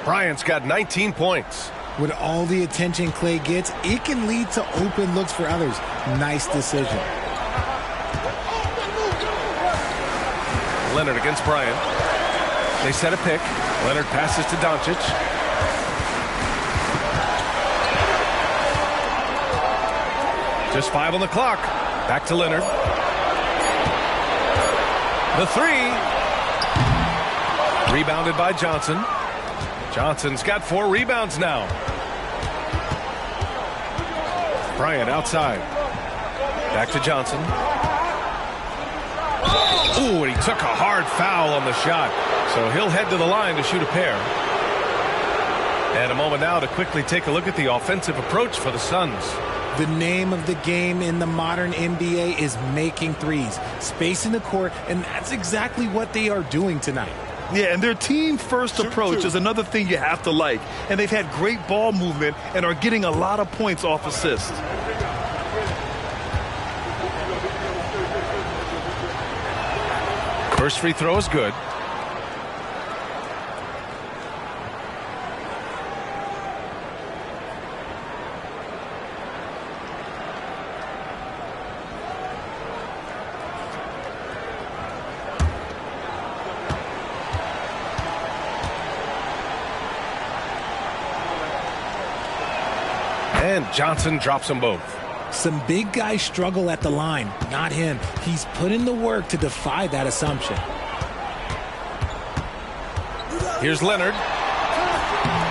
Bryant's got 19 points. With all the attention Clay gets, it can lead to open looks for others. Nice decision. Leonard against Bryant. They set a pick. Leonard passes to Doncic. Just 5 on the clock. Back to Leonard. The 3. Rebounded by Johnson. Johnson's got 4 rebounds now. Bryant outside. Back to Johnson. Ooh, and he took a hard foul on the shot. So he'll head to the line to shoot a pair. And a moment now to quickly take a look at the offensive approach for the Suns. The name of the game in the modern NBA is making threes. Spacing the court, and that's exactly what they are doing tonight. Yeah, and their team-first approach is another thing you have to like. And they've had great ball movement and are getting a lot of points off assists. First free throw is good. And Johnson drops them both. Some big guys struggle at the line. Not him. He's put in the work to defy that assumption. Here's Leonard.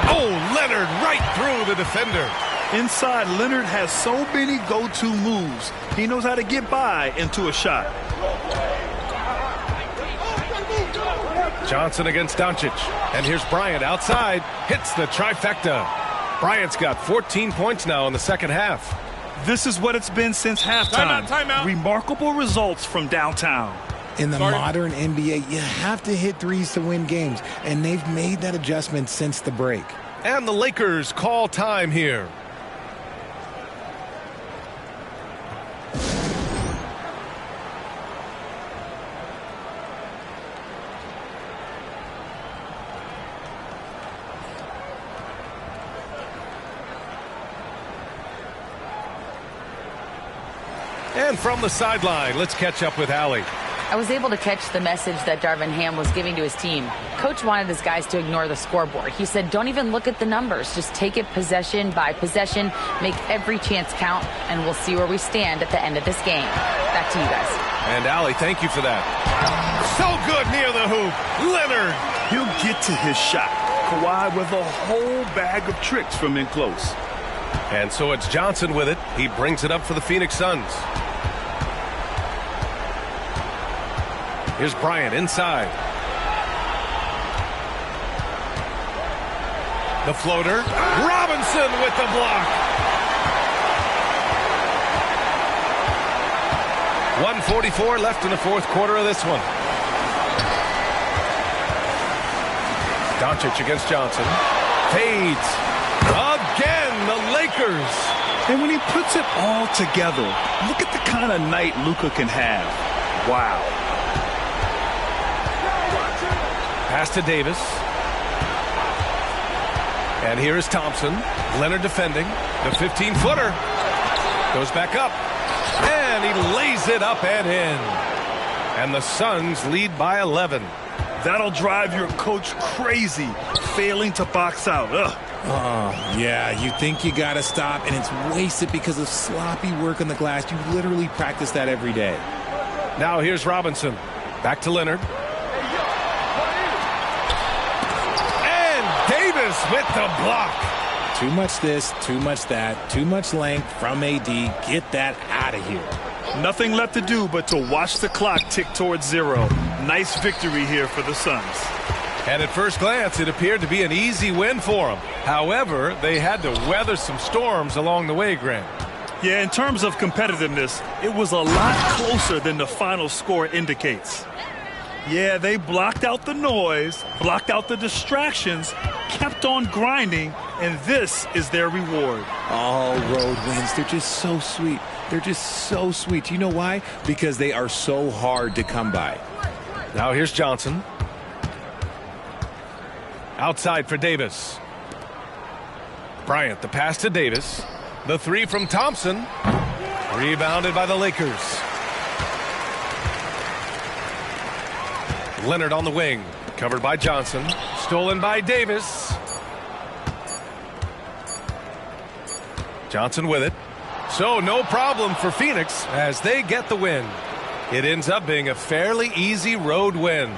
Oh, Leonard right through the defender. Inside, Leonard has so many go-to moves. He knows how to get by into a shot. Johnson against Doncic. And here's Bryant outside. Hits the trifecta. Bryant's got 14 points now in the second half. This is what it's been since halftime. Timeout. Remarkable results from downtown. In the modern NBA, you have to hit threes to win games, and they've made that adjustment since the break. And the Lakers call time here. And from the sideline, let's catch up with Allie. I was able to catch the message that Darvin Ham was giving to his team. Coach wanted his guys to ignore the scoreboard. He said, don't even look at the numbers. Just take it possession by possession, make every chance count, and we'll see where we stand at the end of this game. Back to you guys. And Allie, thank you for that. So good near the hoop. Leonard. He'll get to his shot. Kawhi with a whole bag of tricks from in close. And so it's Johnson with it. He brings it up for the Phoenix Suns. Here's Bryant inside. The floater. Robinson with the block. 1:44 left in the fourth quarter of this one. Doncic against Johnson. Fades. Again, the Lakers. And when he puts it all together, look at the kind of night Luka can have. Wow. Pass to Davis. And here is Thompson. Leonard defending. The 15-footer. Goes back up. And he lays it up and in. And the Suns lead by 11. That'll drive your coach crazy, failing to box out. Ugh. Yeah, you think you got to stop, and it's wasted because of sloppy work on the glass. You literally practice that every day. Now here's Robinson. Back to Leonard. Davis with the block. Too much this, too much that, too much length from AD. Get that out of here. Nothing left to do but to watch the clock tick towards 0. Nice victory here for the Suns. And at first glance, it appeared to be an easy win for them. However, they had to weather some storms along the way, Grant. Yeah, in terms of competitiveness, it was a lot closer than the final score indicates. Yeah, they blocked out the noise, blocked out the distractions, kept on grinding, and this is their reward. All road wins. They're just so sweet. They're just so sweet. You know why? Because they are so hard to come by. Now here's Johnson. Outside for Davis. Bryant, the pass to Davis. The three from Thompson. Rebounded by the Lakers. Leonard on the wing. Covered by Johnson. Stolen by Davis. Johnson with it. So no problem for Phoenix as they get the win. It ends up being a fairly easy road win.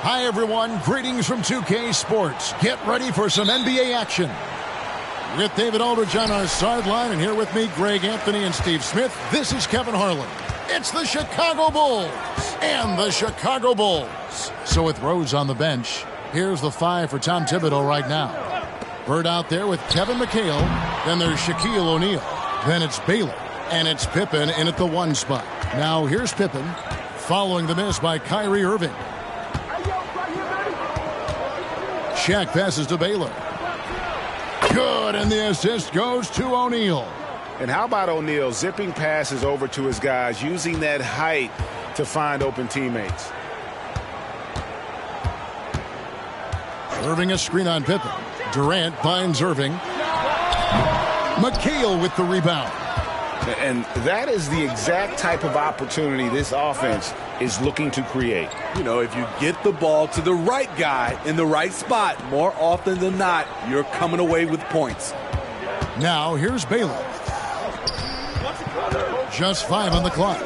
Hi, everyone. Greetings from 2K Sports. Get ready for some NBA action. With David Aldridge on our sideline, and here with me, Greg Anthony and Steve Smith, this is Kevin Harlan. It's the Chicago Bulls and the Chicago Bulls. So with Rose on the bench, here's the 5 for Tom Thibodeau right now. Bird out there with Kevin McHale. Then there's Shaquille O'Neal. Then it's Baylor. And it's Pippen in at the 1 spot. Now here's Pippen, following the miss by Kyrie Irving. Shaq passes to Baylor. Good, and the assist goes to O'Neal. And how about O'Neal zipping passes over to his guys, using that height to find open teammates. Irving a screen on Pippen. Durant finds Irving. McHale with the rebound. And that is the exact type of opportunity this offense is looking to create. You know, if you get the ball to the right guy in the right spot, more often than not, you're coming away with points. Now here's Baylor. Just 5 on the clock.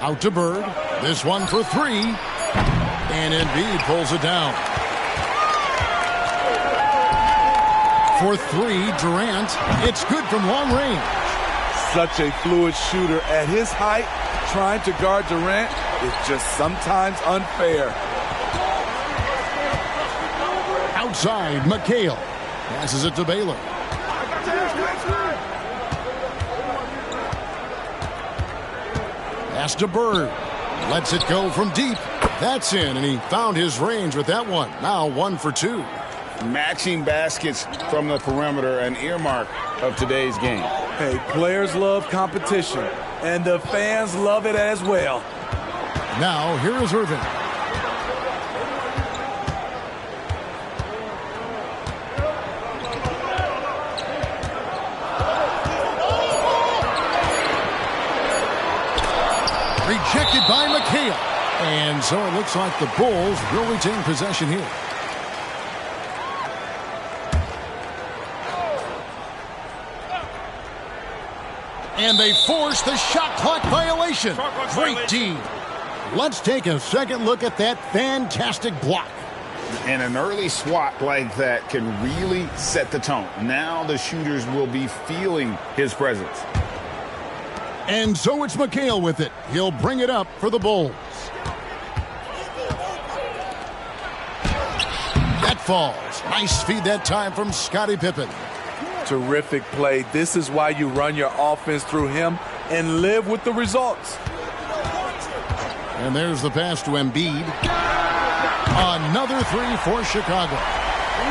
Out to Bird. This one for 3. And Embiid pulls it down. For 3, Durant. It's good from long range. Such a fluid shooter at his height. Trying to guard Durant is just sometimes unfair. Outside, McHale passes it to Baylor. Pass to Bird. Lets it go from deep. That's in, and he found his range with that one. Now 1 for 2. Matching baskets from the perimeter, an earmark of today's game. Hey, players love competition, and the fans love it as well. Now, here is Irving. Rejected by McHale. And so it looks like the Bulls will retain possession here. And they force the shot clock violation. Great D. Let's take a second look at that fantastic block. And an early swat like that can really set the tone. Now the shooters will be feeling his presence. And so it's McHale with it. He'll bring it up for the Bulls. That falls. Nice feed that time from Scottie Pippen. Terrific play. This is why you run your offense through him and live with the results. And there's the pass to Embiid. Another 3 for Chicago.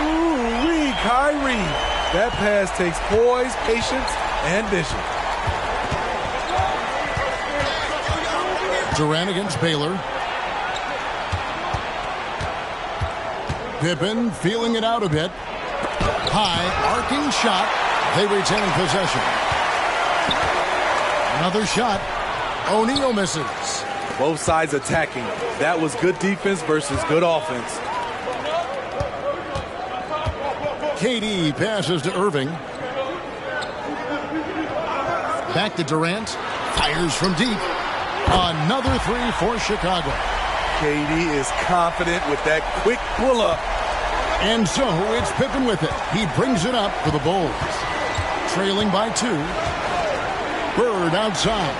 Ooh-wee, Kyrie. That pass takes poise, patience, and vision. Durant against Baylor. Pippen feeling it out a bit. High, arcing shot. They retain possession. Another shot. O'Neal misses. Both sides attacking. That was good defense versus good offense. KD passes to Irving. Back to Durant. Fires from deep. Another three for Chicago. KD is confident with that quick pull-up. And so it's Pippen with it. He brings it up for the Bulls. Trailing by 2. Bird outside.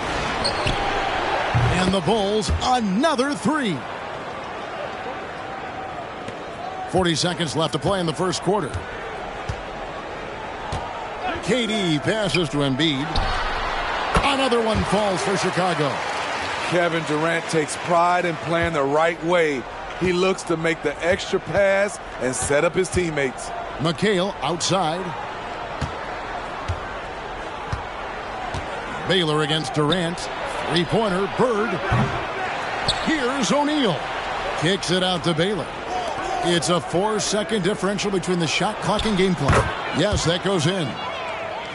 And the Bulls, another 3. 40 seconds left to play in the first quarter. KD passes to Embiid. Another one falls for Chicago. Kevin Durant takes pride in playing the right way. He looks to make the extra pass and set up his teammates. McHale outside. Baylor against Durant. Three-pointer, Bird. Here's O'Neal. Kicks it out to Baylor. It's a 4-second differential between the shot clock and game clock. Yes, that goes in.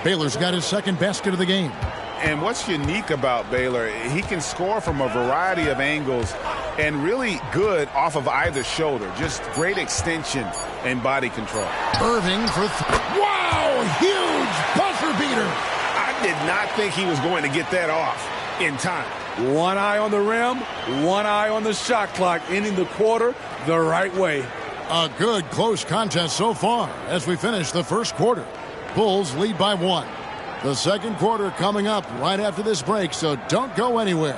Baylor's got his second basket of the game. And what's unique about Baylor, he can score from a variety of angles and really good off of either shoulder. Just great extension and body control. Irving for wow, huge buzzer beater. I did not think he was going to get that off in time. One eye on the rim, one eye on the shot clock, ending the quarter the right way. A good close contest so far as we finish the first quarter. Bulls lead by 1. The second quarter coming up right after this break, so don't go anywhere.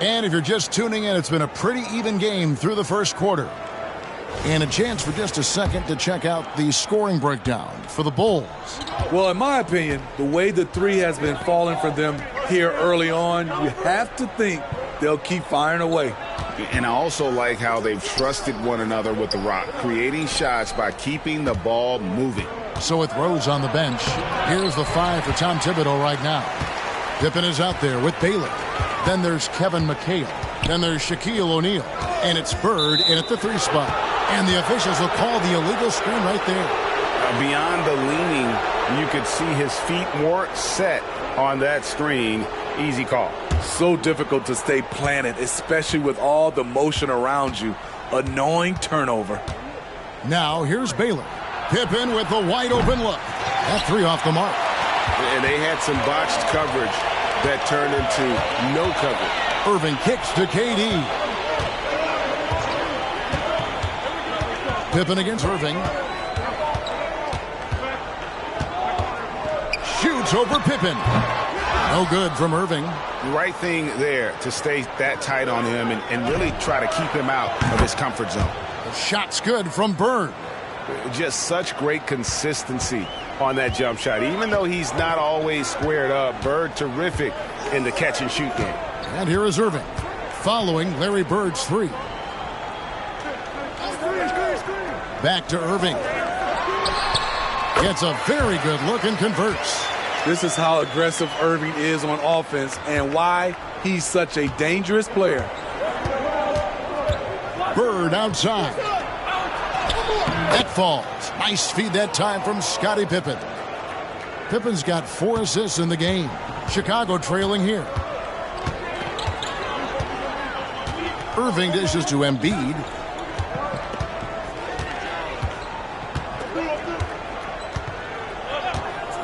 And if you're just tuning in, it's been a pretty even game through the first quarter. And a chance for just a second to check out the scoring breakdown for the Bulls. Well, in my opinion, the way the three has been falling for them here early on, you have to think they'll keep firing away. And I also like how they've trusted one another with the rock, creating shots by keeping the ball moving. So with Rose on the bench, here's the 5 for Tom Thibodeau right now. Pippen is out there with Baylor. Then there's Kevin McHale. Then there's Shaquille O'Neal. And it's Bird in at the 3 spot. And the officials will call the illegal screen right there. Beyond the leaning, you could see his feet more set on that screen. Easy call. So difficult to stay planted, especially with all the motion around you. Annoying turnover. Now here's Baylor. Pippen with the wide open look. That 3 off the mark. And they had some botched coverage that turned into no coverage. Irving kicks to KD. Pippen against Irving. Shoots over Pippen. No good from Irving. The right thing there to stay that tight on him and really try to keep him out of his comfort zone. The shot's good from Bird. Just such great consistency on that jump shot. Even though he's not always squared up, Bird terrific in the catch and shoot game. And here is Irving following Larry Bird's 3. Back to Irving. Gets a very good look and converts. This is how aggressive Irving is on offense and why he's such a dangerous player. Bird outside. That falls. Nice feed that time from Scottie Pippen. Pippen's got 4 assists in the game. Chicago trailing here. Irving dishes to Embiid.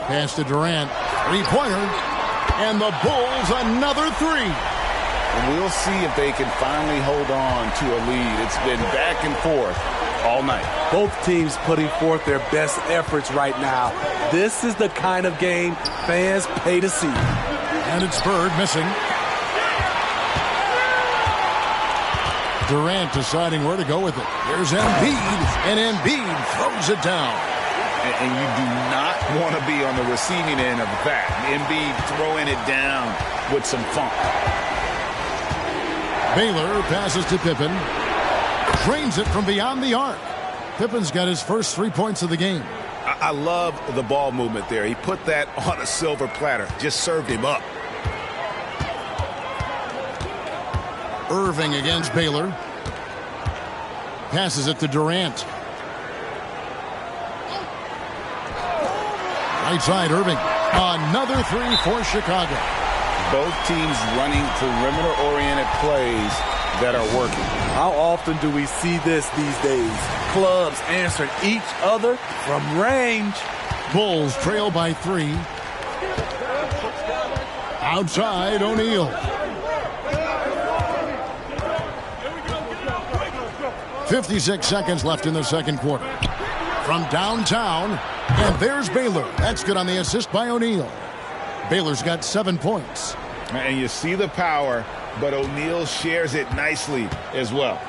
Pass to Durant. 3-pointer. And the Bulls another 3. And we'll see if they can finally hold on to a lead. It's been back and forth all night. Both teams putting forth their best efforts right now. This is the kind of game fans pay to see. And it's Bird missing. Durant deciding where to go with it. There's Embiid, and Embiid throws it down. And you do not want to be on the receiving end of that. Embiid throwing it down with some funk. Baylor passes to Pippen. Drains it from beyond the arc. Pippen's got his first 3 points of the game. I love the ball movement there. He put that on a silver platter. Just served him up. Irving against Baylor. Passes it to Durant. Right side, Irving. Another three for Chicago. Both teams running perimeter-oriented plays that are working. How often do we see this these days? Clubs answering each other from range. Bulls trail by 3. Outside, O'Neal. 56 seconds left in the second quarter. From downtown, and there's Baylor. That's good on the assist by O'Neal. Baylor's got 7 points. And you see the power, but O'Neal shares it nicely as well.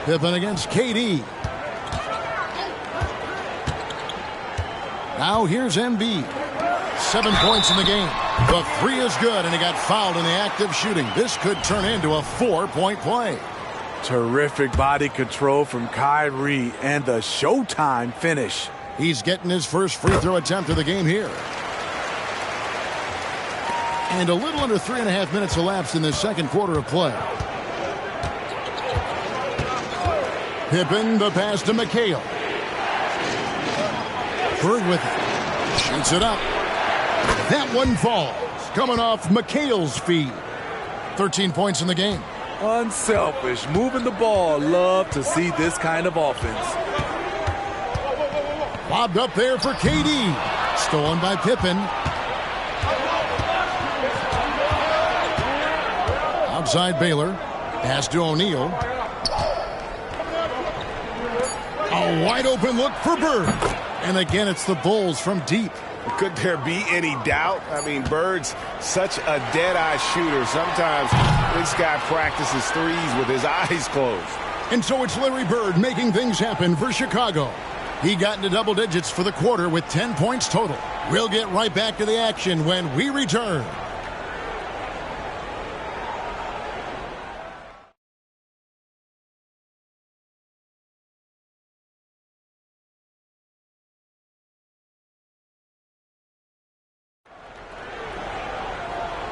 Pippen against KD. Now here's Embiid. 7 points in the game. The three is good, and he got fouled in the act of shooting. This could turn into a 4-point play. Terrific body control from Kyrie and the showtime finish. He's getting his first free throw attempt of the game here. And a little under 3.5 minutes elapsed in the second quarter of play. Pippen, the pass to McHale. Bird with it. Shoots it up. That one falls. Coming off McHale's feet. 13 points in the game. Unselfish, moving the ball. Love to see this kind of offense. Lobbed up there for KD. Stolen by Pippen. Outside Baylor. Pass to O'Neal. A wide open look for Bird. And again, it's the Bulls from deep. Could there be any doubt? I mean, Bird's such a dead-eye shooter. Sometimes this guy practices threes with his eyes closed. And so it's Larry Bird making things happen for Chicago. He got into double digits for the quarter with 10 points total. We'll get right back to the action when we return.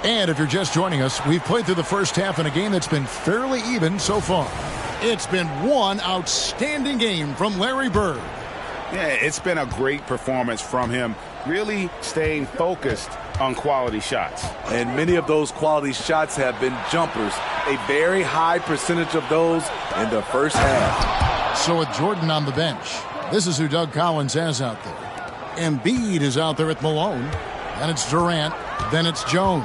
And if you're just joining us, we've played through the first half in a game that's been fairly even so far. It's been one outstanding game from Larry Bird. Yeah, it's been a great performance from him, really staying focused on quality shots. And many of those quality shots have been jumpers. A very high percentage of those in the first half. So with Jordan on the bench, this is who Doug Collins has out there. Embiid is out there at Malone. Then it's Durant. Then it's Jones.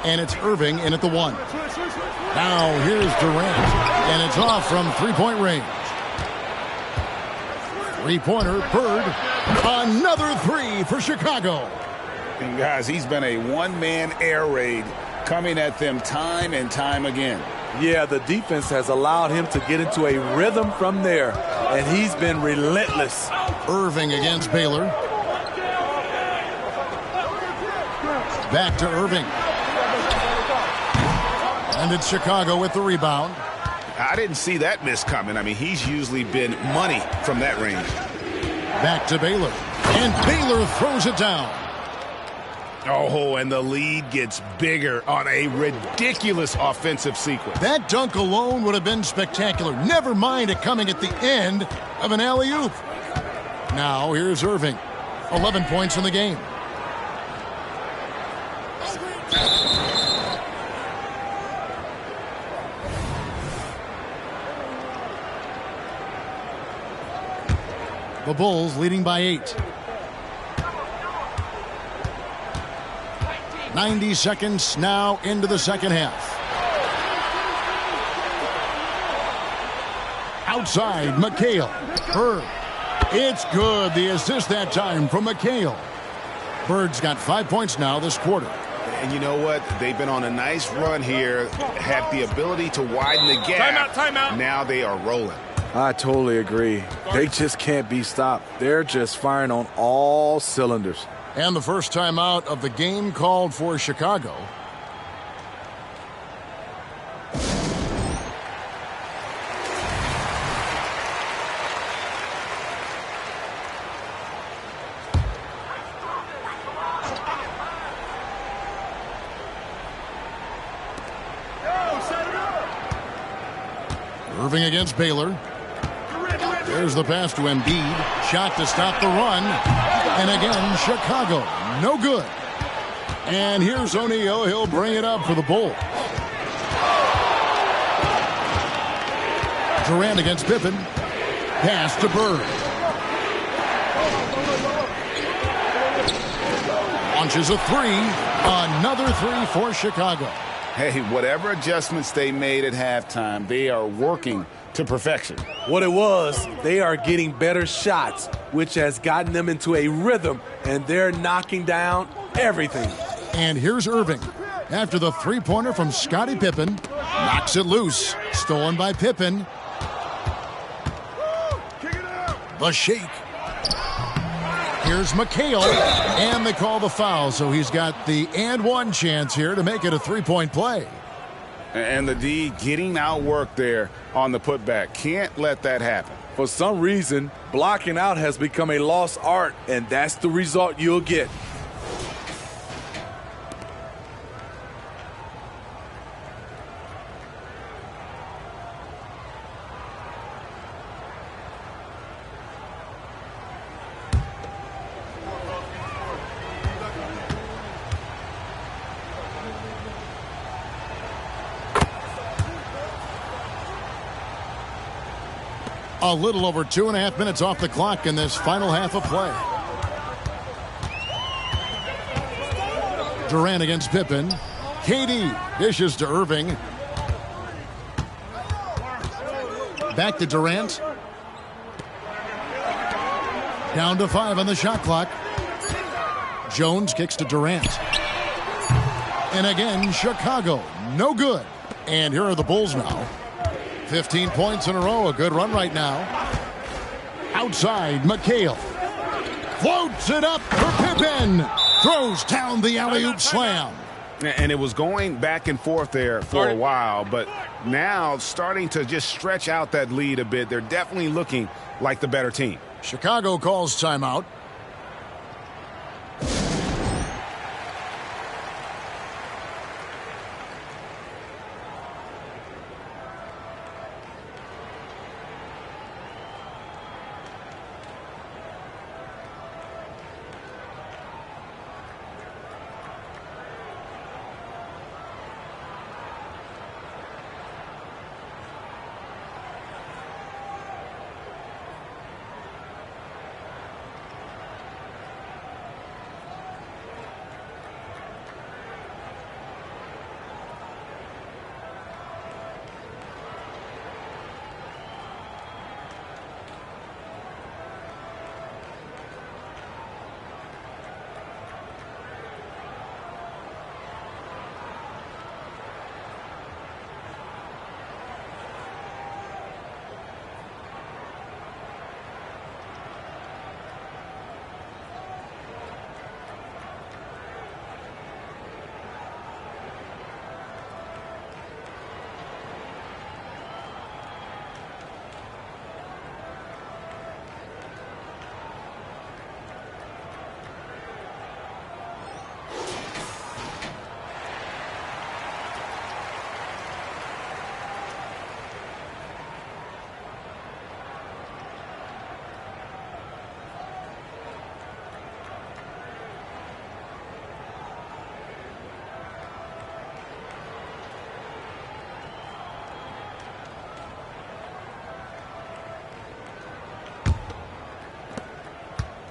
And it's Irving in at the 1. Now here's Durant. And it's off from three-point range. Three-pointer, Bird. Another three for Chicago. And guys, he's been a one-man air raid coming at them time and time again. Yeah, the defense has allowed him to get into a rhythm from there. And he's been relentless. Irving against Baylor. Back to Irving. And it's Chicago with the rebound. I didn't see that miss coming. I mean, he's usually been money from that range. Back to Baylor. And Baylor throws it down. Oh, and the lead gets bigger on a ridiculous offensive sequence. That dunk alone would have been spectacular. Never mind it coming at the end of an alley-oop. Now here's Irving. 11 points in the game. The Bulls leading by 8. 90 seconds now into the second half. Outside, McHale. Bird. It's good. The assist that time from McHale. Bird's got 5 points now this quarter. And you know what? They've been on a nice run here, have the ability to widen the gap. Timeout. Now they are rolling. I totally agree. They just can't be stopped. They're just firing on all cylinders. And the first time out of the game called for Chicago. Irving against Baylor. There's the pass to Embiid. Shot to stop the run. And again, Chicago. No good. And here's O'Neal. He'll bring it up for the Bulls. Durant against Pippen. Pass to Bird. Launches a three. Another three for Chicago. Hey, whatever adjustments they made at halftime, they are working to perfection. What it was, they are getting better shots, which has gotten them into a rhythm, and they're knocking down everything. And here's Irving. After the three-pointer from Scottie Pippen, knocks it loose. Stolen by Pippen. The shake. Here's McHale, and they call the foul, so he's got the and one chance here to make it a three-point play. And the D getting outworked there on the putback. Can't let that happen. For some reason, blocking out has become a lost art, and that's the result you'll get. A little over 2.5 minutes off the clock in this final half of play. Durant against Pippen. KD dishes to Irving. Back to Durant. Down to 5 on the shot clock. Jones kicks to Durant. And again, Chicago. No good. And here are the Bulls now. 15 points in a row. A good run right now. Outside, McHale. Floats it up for Pippen. Throws down the alley-oop slam. And it was going back and forth there for a while, but now starting to just stretch out that lead a bit. They're definitely looking like the better team. Chicago calls timeout.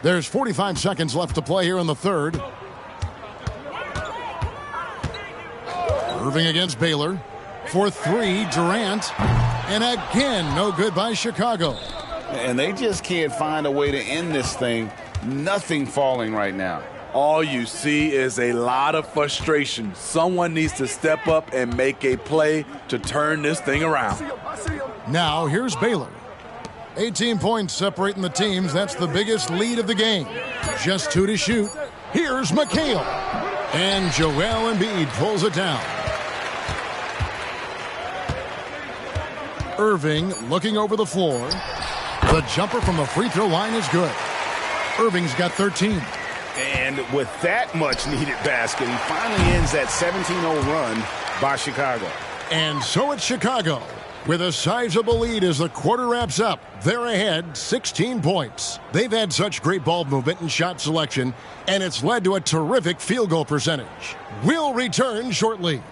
There's 45 seconds left to play here in the third. Irving against Baylor. For three, Durant. And again, no good by Chicago. And they just can't find a way to end this thing. Nothing falling right now. All you see is a lot of frustration. Someone needs to step up and make a play to turn this thing around. Now, here's Baylor. 18 points separating the teams. That's the biggest lead of the game. Just 2 to shoot. Here's McHale. And Joel Embiid pulls it down. Irving looking over the floor. The jumper from the free throw line is good. Irving's got 13. And with that much needed basket, he finally ends that 17-0 run by Chicago. And so it's Chicago With a sizable lead as the quarter wraps up, they're ahead 16 points. They've had such great ball movement and shot selection, and it's led to a terrific field goal percentage. We'll return shortly.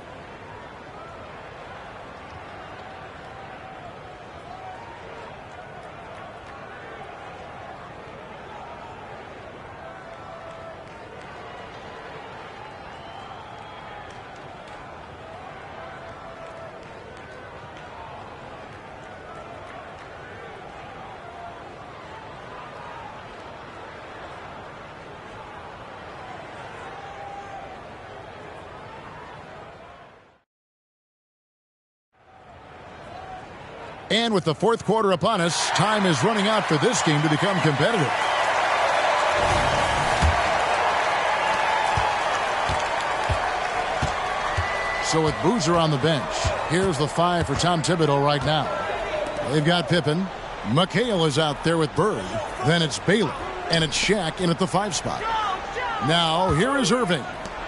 And with the fourth quarter upon us, time is running out for this game to become competitive. So with Boozer on the bench, here's the 5 for Tom Thibodeau right now. They've got Pippen. McHale is out there with Bird. Then it's Baylor. And it's Shaq in at the 5 spot. Now, here is Irving.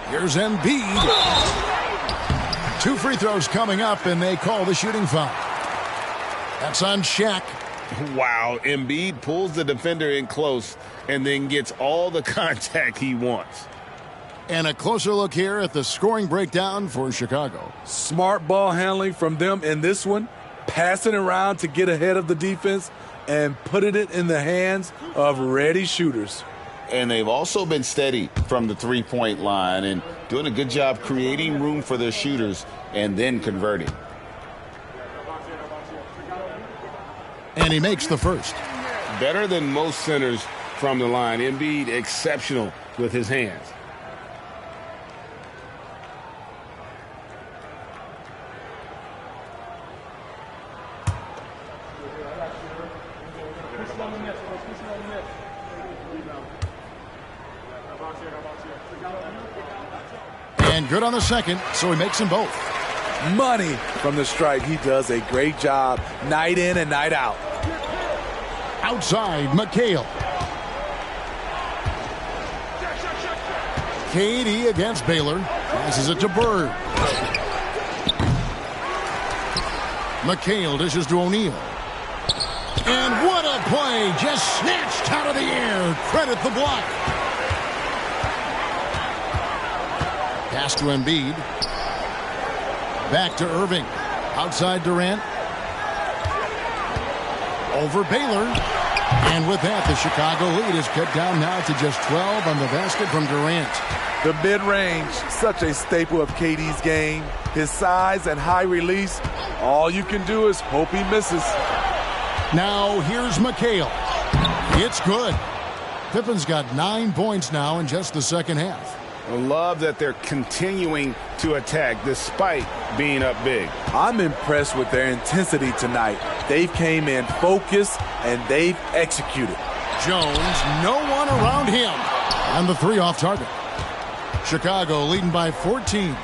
Here's Embiid. 2 free throws coming up, and they call the shooting foul. That's on Shaq. Wow, Embiid pulls the defender in close and then gets all the contact he wants. And a closer look here at the scoring breakdown for Chicago. Smart ball handling from them in this one, passing around to get ahead of the defense and putting it in the hands of ready shooters. And they've also been steady from the three-point line and doing a good job creating room for their shooters and then converting. And he makes the first. Better than most centers from the line. Embiid exceptional with his hands. And good on the second, so he makes them both. Money from the stripe. He does a great job night in and night out. Outside, McHale. KD against Baylor. Passes it to Bird. McHale dishes to O'Neal. And what a play! Just snatched out of the air. Credit the block. Pass to Embiid. Back to Irving. Outside Durant. Over Baylor. And with that, the Chicago lead is cut down now to just 12 on the basket from Durant. The mid-range, such a staple of KD's game. His size and high release, all you can do is hope he misses. Now here's McHale. It's good. Pippen's got 9 points now in just the second half. I love that they're continuing to attack despite being up big. I'm impressed with their intensity tonight. They've came in focused and they've executed. Jones, no one around him. And the 3 off target. Chicago leading by 14.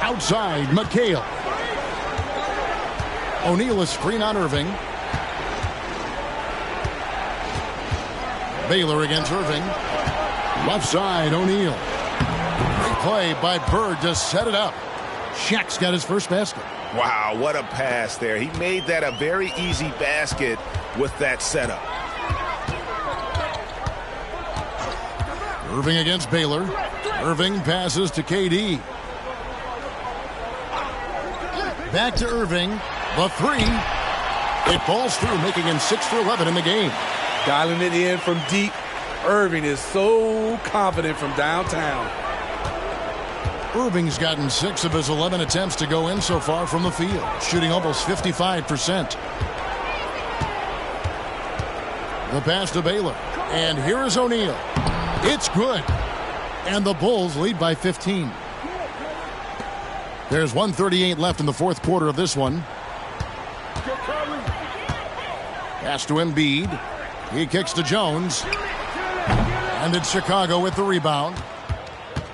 Outside, McHale. O'Neal is screen on Irving. Baylor against Irving. Left side, O'Neal. Great play by Bird to set it up. Shaq's got his first basket. Wow, what a pass there. He made that a very easy basket with that setup. Irving against Baylor. Irving passes to KD. Back to Irving. The 3. It falls through, making him 6 for 11 in the game. Dialing it in from deep. Irving is so confident from downtown. Irving's gotten 6 of his 11 attempts to go in so far from the field, shooting almost 55%. The pass to Baylor. And here is O'Neal. It's good. And the Bulls lead by 15. There's 1:38 left in the fourth quarter of this one. Pass to Embiid. He kicks to Jones. And it's Chicago with the rebound.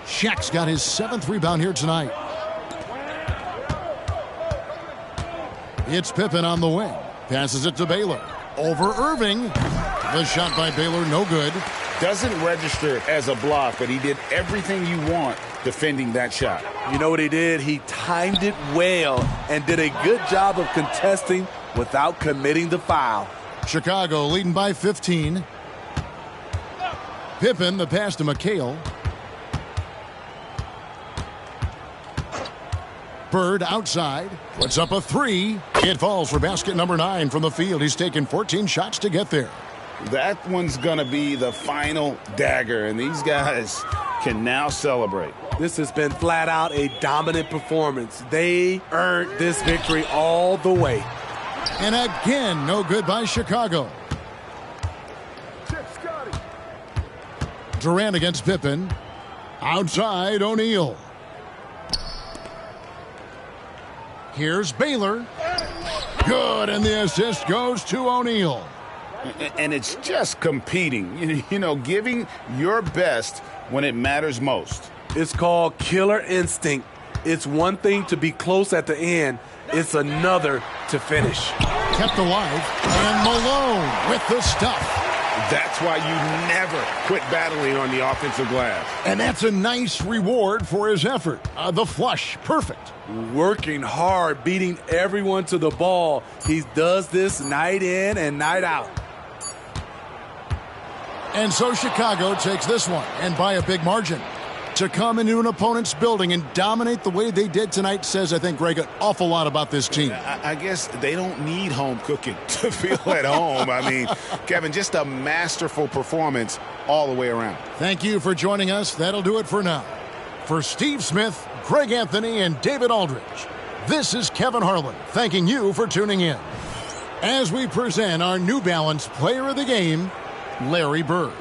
Shaq's got his 7th rebound here tonight. It's Pippen on the wing. Passes it to Baylor. Over Irving. The shot by Baylor, no good. Doesn't register as a block, but he did everything you want defending that shot. You know what he did? He timed it well and did a good job of contesting without committing the foul. Chicago leading by 15. Pippen, the pass to McHale. Bird outside, puts up a three. It falls for basket number 9 from the field. He's taken 14 shots to get there. That one's going to be the final dagger, and these guys can now celebrate. This has been flat out a dominant performance. They earned this victory all the way. And again, no good by Chicago. Durant against Pippen. Outside, O'Neal. Here's Baylor. Good, and the assist goes to O'Neal. And it's just competing, you know, giving your best when it matters most. It's called killer instinct. It's one thing to be close at the end. It's another to finish. Kept alive, and Malone with the stuff. That's why you never quit battling on the offensive glass. And that's a nice reward for his effort. The flush, perfect. Working hard, beating everyone to the ball. He does this night in and night out. And so Chicago takes this one, and by a big margin. To come into an opponent's building and dominate the way they did tonight says, I think, Greg, an awful lot about this team. I guess they don't need home cooking to feel at home. I mean, Kevin, just a masterful performance all the way around. Thank you for joining us. That'll do it for now. For Steve Smith, Greg Anthony, and David Aldridge, this is Kevin Harlan thanking you for tuning in. As we present our New Balance Player of the Game, Larry Bird.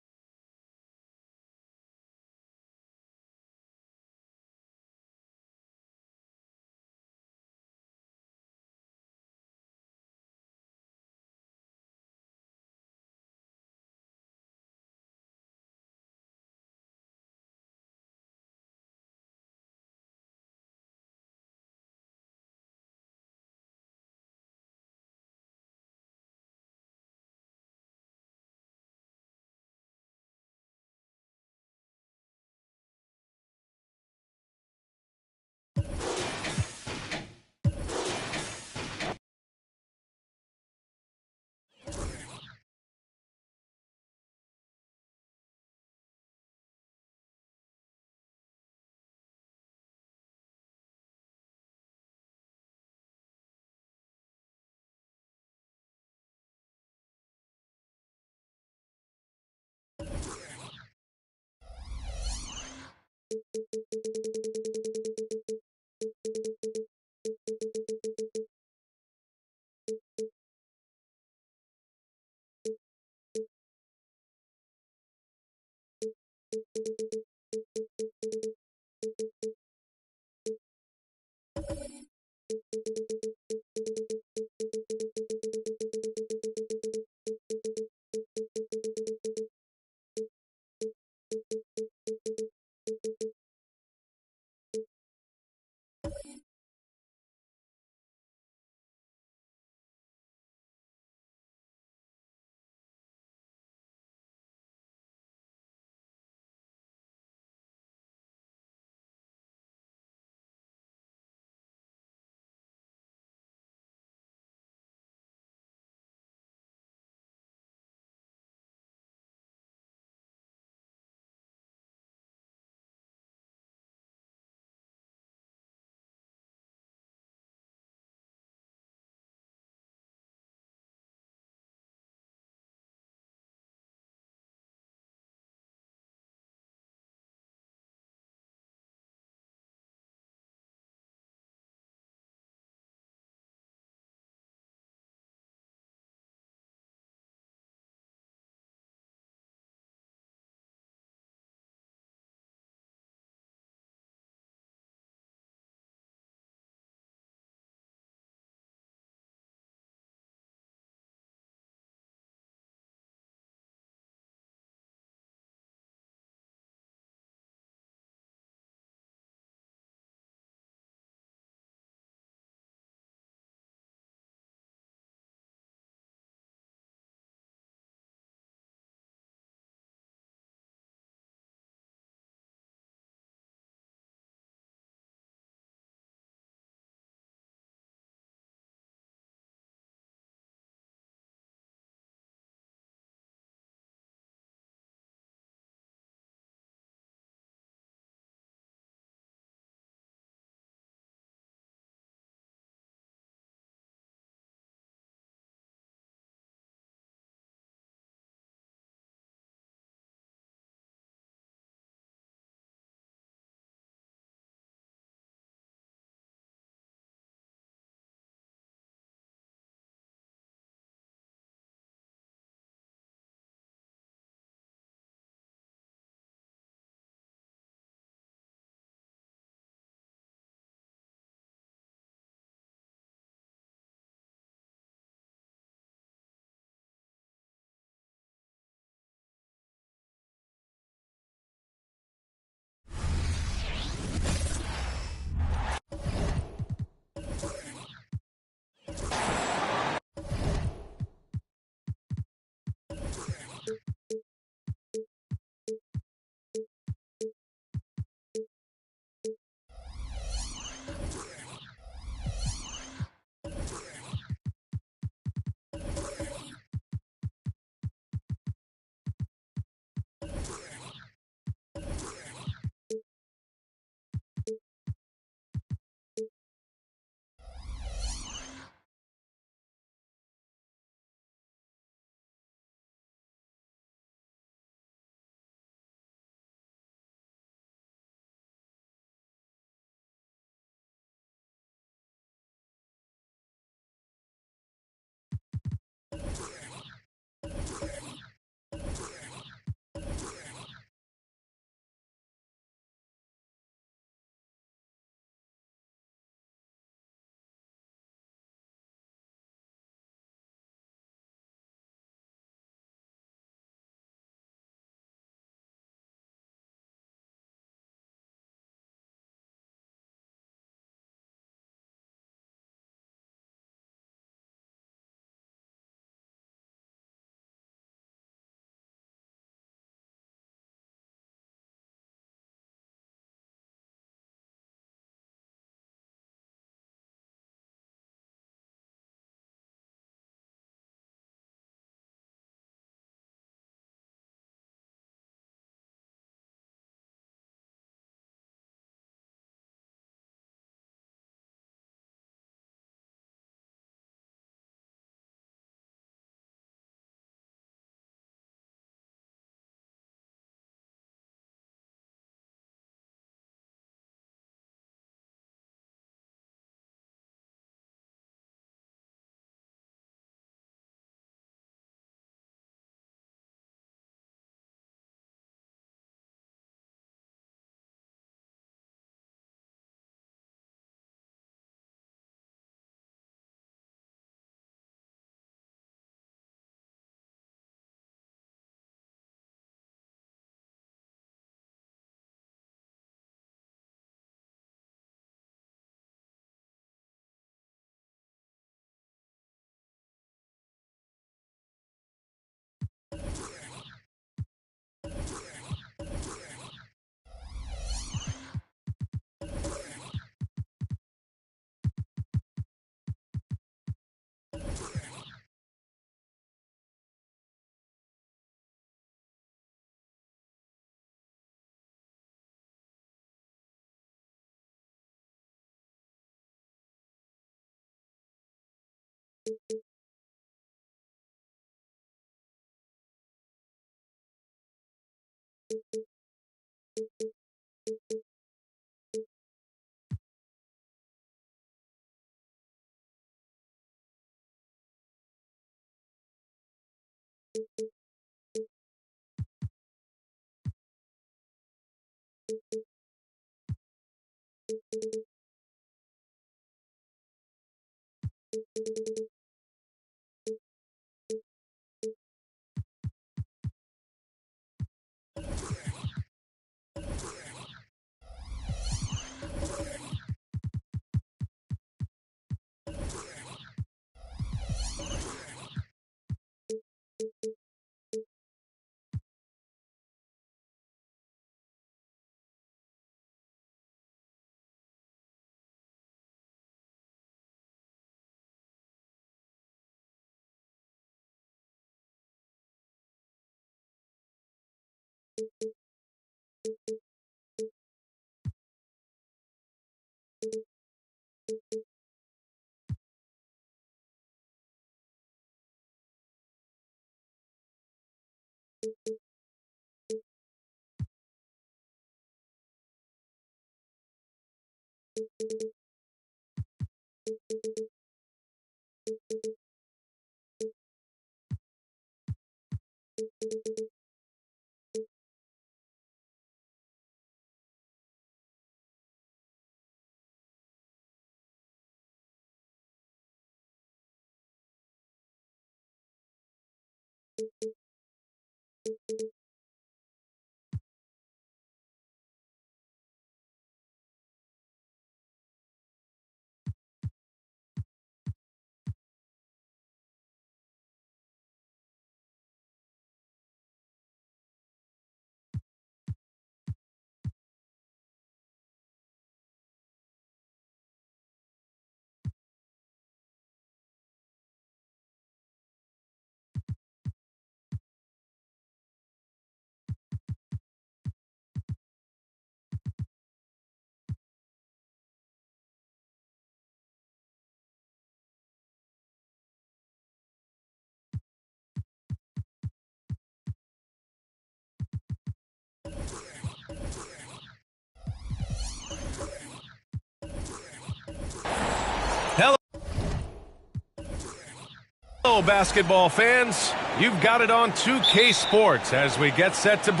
Hello, basketball fans. You've got it on 2K Sports as we get set to...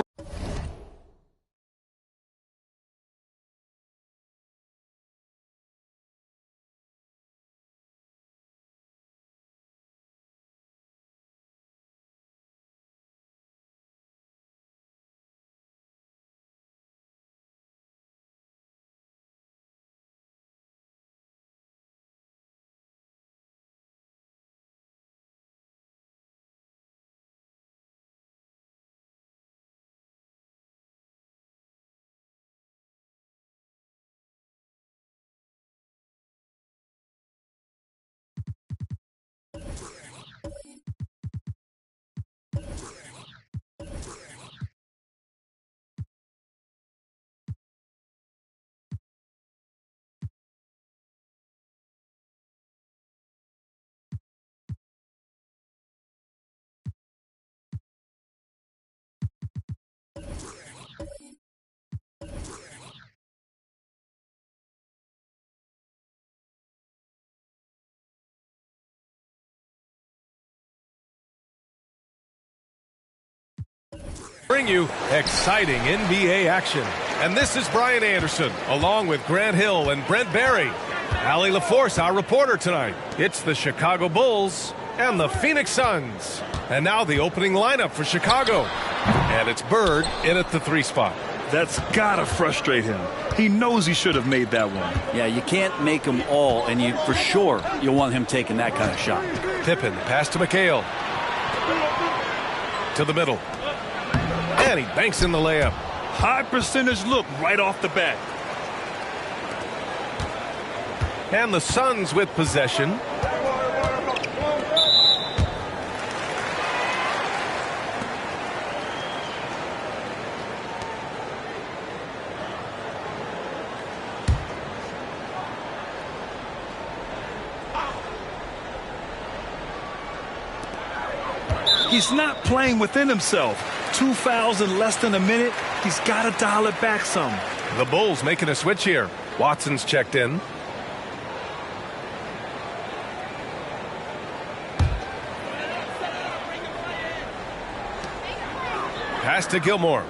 Bring you exciting NBA action. And this is Brian Anderson, along with Grant Hill and Brent Barry. Allie LaForce, our reporter tonight. It's the Chicago Bulls and the Phoenix Suns. And now the opening lineup for Chicago. And it's Bird in at the 3 spot. That's got to frustrate him. He knows he should have made that one. Yeah, you can't make them all, and you for sure you'll want him taking that kind of shot. Pippen, pass to McHale. To the middle. And he banks in the layup. High percentage look right off the bat. And the Suns with possession. He's not playing within himself. 2 fouls in less than a minute. He's got to dial it back some. The Bulls making a switch here. Watson's checked in. Pass to Gilmore.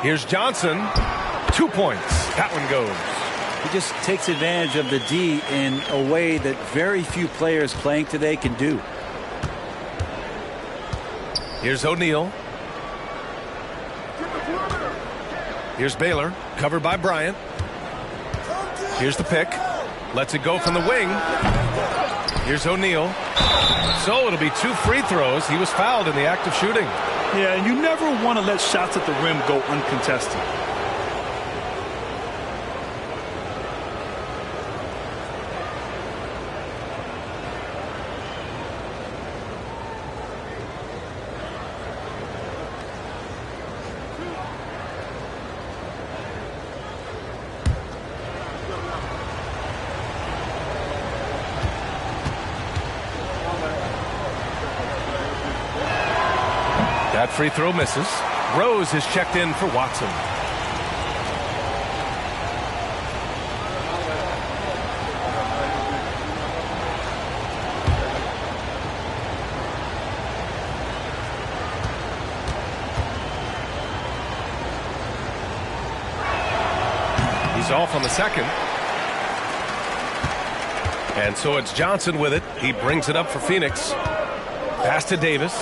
Here's Johnson. 2 points. That one goes. He just takes advantage of the D in a way that very few players playing today can do. Here's O'Neal. Here's Baylor, covered by Bryant. Here's the pick. Lets it go from the wing. Here's O'Neal. So it'll be 2 free throws. He was fouled in the act of shooting. Yeah, and you never want to let shots at the rim go uncontested. That free throw misses. Rose is checked in for Watson. He's off on the second. And so it's Johnson with it. He brings it up for Phoenix. Pass to Davis.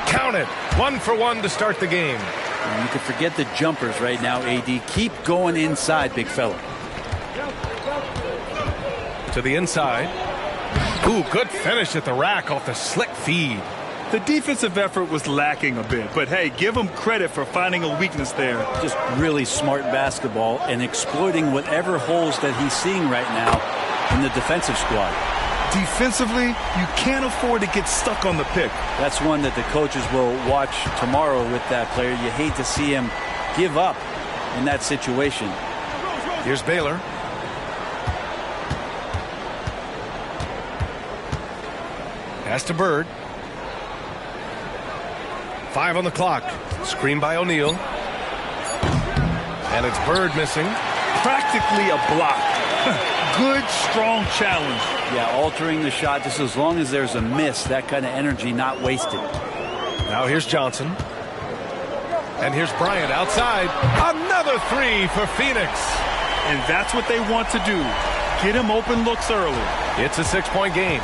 Count it. 1 for 1 to start the game. And you can forget the jumpers right now, AD. Keep going inside, big fella. To the inside. Ooh, good finish at the rack off the slick feed. The defensive effort was lacking a bit, but hey, give him credit for finding a weakness there. Just really smart basketball and exploiting whatever holes that he's seeing right now in the defensive squad. Defensively, you can't afford to get stuck on the pick. That's one that the coaches will watch tomorrow with that player. You hate to see him give up in that situation. Here's Baylor. Pass to Bird. 5 on the clock. Screen by O'Neal. And it's Bird missing. Practically a block. Good, strong challenge. Yeah, altering the shot just as long as there's a miss. That kind of energy not wasted. Now here's Johnson. And here's Bryant outside. Another 3 for Phoenix. And that's what they want to do. Get him open looks early. It's a 6-point game.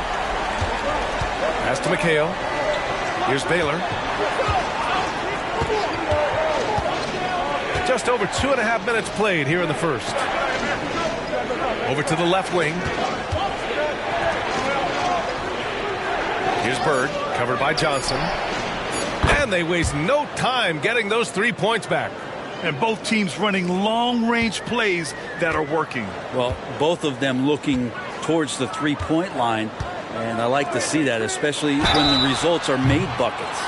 Pass to McHale. Here's Baylor. Just over 2.5 minutes played here in the first. Over to the left wing. Here's Bird, covered by Johnson. And they waste no time getting those 3 points back. And both teams running long-range plays that are working. Well, both of them looking towards the three-point line. And I like to see that, especially when the results are made buckets.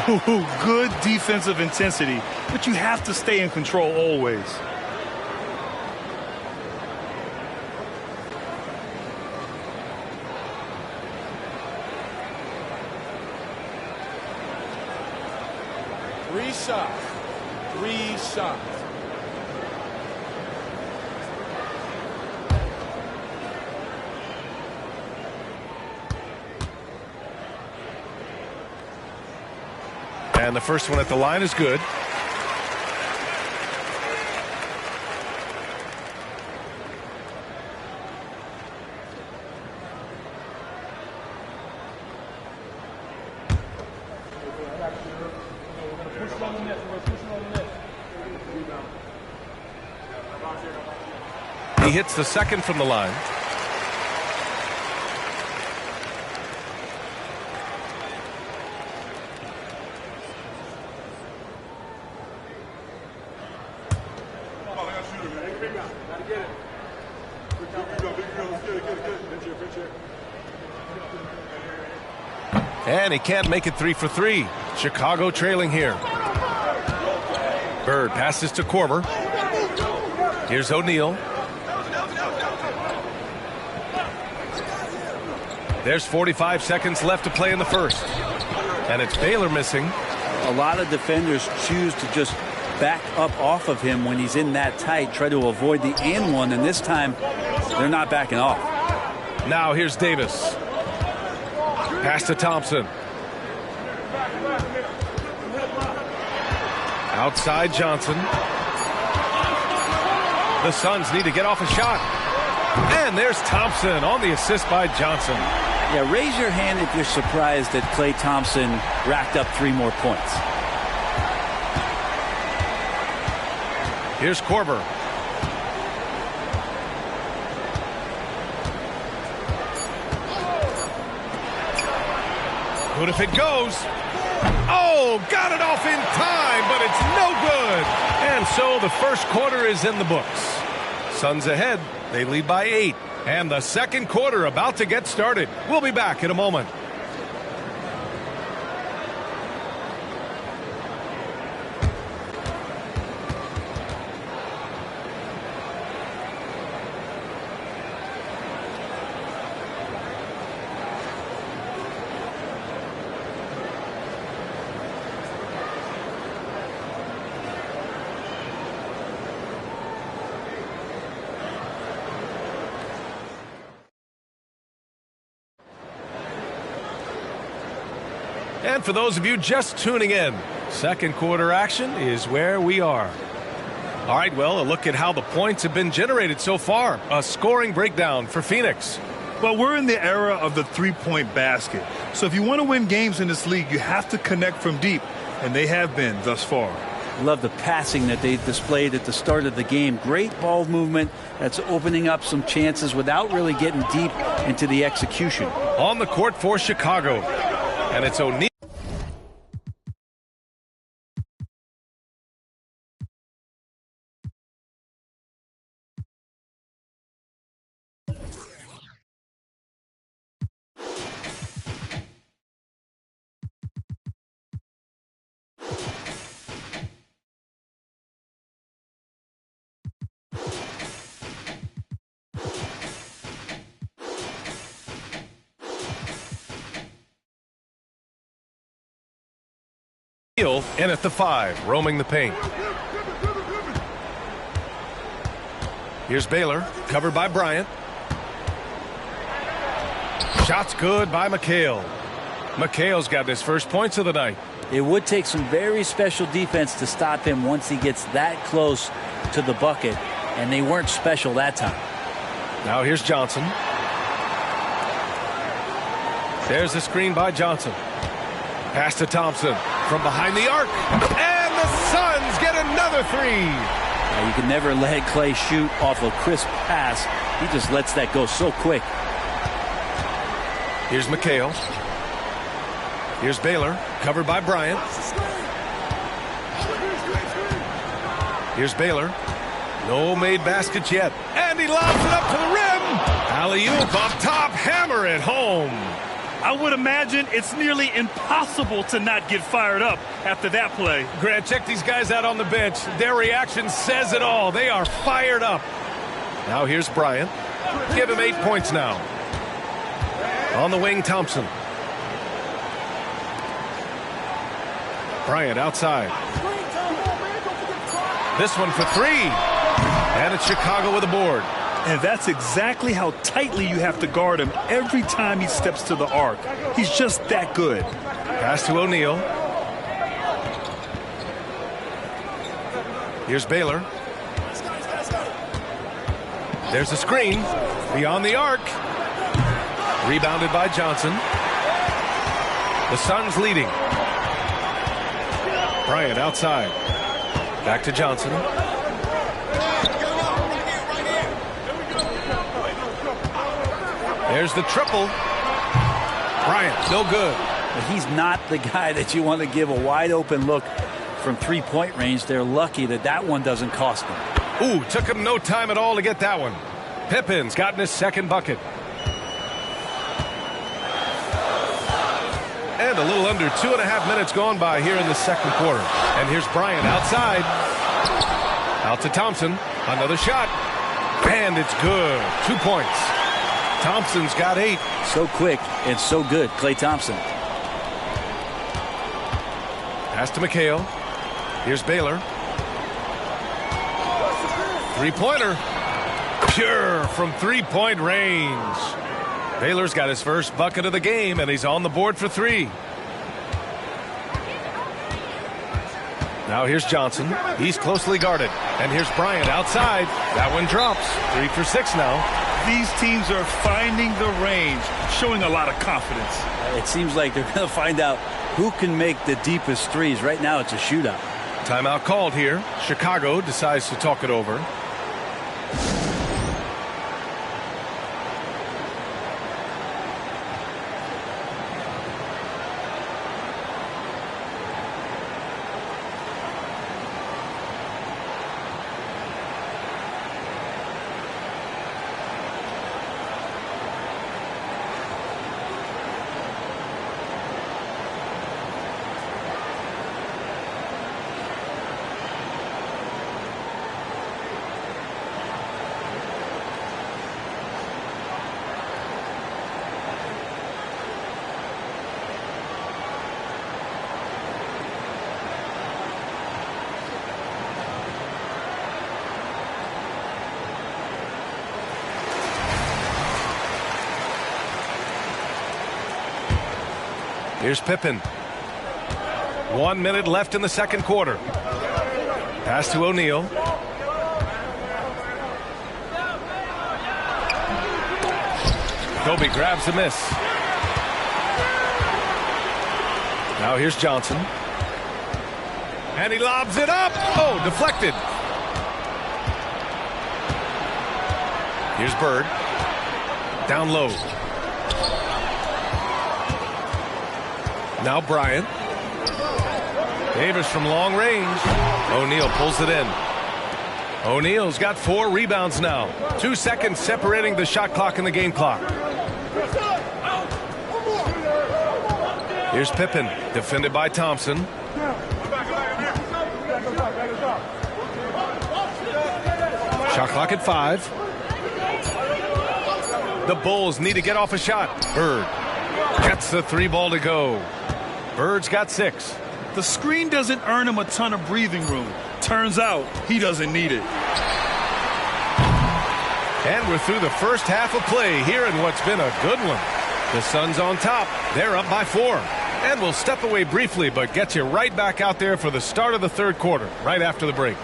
Ooh, good defensive intensity, but you have to stay in control always. Three shots. And the first one at the line is good. He hits the second from the line. And he can't make it 3 for 3. Chicago trailing here. Bird passes to Korver. Here's O'Neal. There's 45 seconds left to play in the first. And it's Baylor missing. A lot of defenders choose to just back up off of him when he's in that tight, try to avoid the and one, and this time they're not backing off. Now here's Davis. Pass to Thompson. Outside Johnson. The Suns need to get off a shot. And there's Thompson on the assist by Johnson. Yeah, raise your hand if you're surprised that Klay Thompson racked up 3 more points. Here's Korver. Good if it goes. Oh, got it off in time, but it's no good. And so the first quarter is in the books. Suns ahead. They lead by 8. And the second quarter about to get started. We'll be back in a moment. And for those of you just tuning in, second quarter action is where we are. All right, well, a look at how the points have been generated so far. A scoring breakdown for Phoenix. Well, we're in the era of the three-point basket. So if you want to win games in this league, you have to connect from deep, and they have been thus far. Love the passing that they displayed at the start of the game. Great ball movement that's opening up some chances without really getting deep into the execution. On the court for Chicago. And it's O'Neal. In at the 5, roaming the paint. Here's Baylor, covered by Bryant. Shot's good by McHale. McHale's got his first points of the night. It would take some very special defense to stop him once he gets that close to the bucket, and they weren't special that time. Now here's Johnson. There's the screen by Johnson. Pass to Thompson from behind the arc. And the Suns get another 3. Now, you can never let Klay shoot off a crisp pass. He just lets that go so quick. Here's McHale. Here's Baylor, covered by Bryant. Here's Baylor. No made baskets yet. And he lobs it up to the rim. Alley-oop up top. Hammer it home. I would imagine it's nearly impossible to not get fired up after that play. Grant, check these guys out on the bench. Their reaction says it all. They are fired up. Now here's Bryant. Give him 8 points now. On the wing, Thompson. Bryant outside. This one for 3. And it's Chicago with a board. And that's exactly how tightly you have to guard him every time he steps to the arc. He's just that good. Pass to O'Neal. Here's Baylor. There's a screen. Beyond the arc. Rebounded by Johnson. The Suns leading. Bryant outside. Back to Johnson. There's the triple. Bryant, no good. But he's not the guy that you want to give a wide open look from three-point range. They're lucky that that one doesn't cost them. Ooh, took him no time at all to get that one. Pippen's gotten his second bucket. And a little under 2.5 minutes gone by here in the second quarter. And here's Bryant outside. Out to Thompson. Another shot. And it's good. 2 points. Thompson's got 8. So quick and so good, Klay Thompson. Pass to McHale. Here's Baylor. Three-pointer. Pure from three-point range. Baylor's got his first bucket of the game, and he's on the board for 3. Now here's Johnson. He's closely guarded. And here's Bryant outside. That one drops. 3 for 6 now. These teams are finding the range, showing a lot of confidence. It seems like they're going to find out who can make the deepest threes. Right now it's a shootout. Timeout called here. Chicago decides to talk it over. Here's Pippen. 1 minute left in the second quarter. Pass to O'Neal. Kobe grabs the miss. Now here's Johnson. And he lobs it up. Oh, deflected. Here's Bird. Down low. Now Bryant. Davis from long range. O'Neal pulls it in. O'Neal's got 4 rebounds now. 2 seconds separating the shot clock and the game clock. Here's Pippen, defended by Thompson. Shot clock at 5. The Bulls need to get off a shot. Bird gets the 3 ball to go. Bird's got 6. The screen doesn't earn him a ton of breathing room. Turns out he doesn't need it. And we're through the first half of play here in what's been a good one. The Suns on top. They're up by 4. And we'll step away briefly, but get you right back out there for the start of the third quarter, right after the break.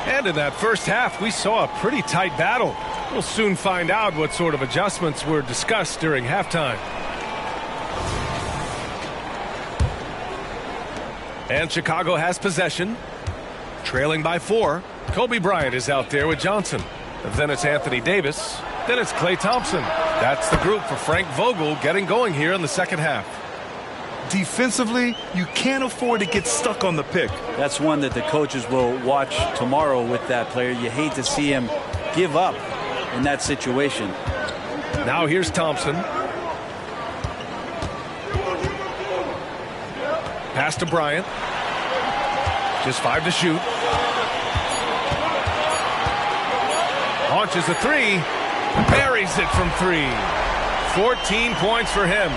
And in that first half, we saw a pretty tight battle. We'll soon find out what sort of adjustments were discussed during halftime. And Chicago has possession, trailing by 4. Kobe Bryant is out there with Johnson. Then it's Anthony Davis. Then it's Klay Thompson. That's the group for Frank Vogel getting going here in the second half. Defensively, you can't afford to get stuck on the pick. That's one that the coaches will watch tomorrow with that player. You hate to see him give up in that situation. Now here's Thompson. Pass to Bryant. Just 5 to shoot. Launches a 3. Buries it from 3. 14 points for him.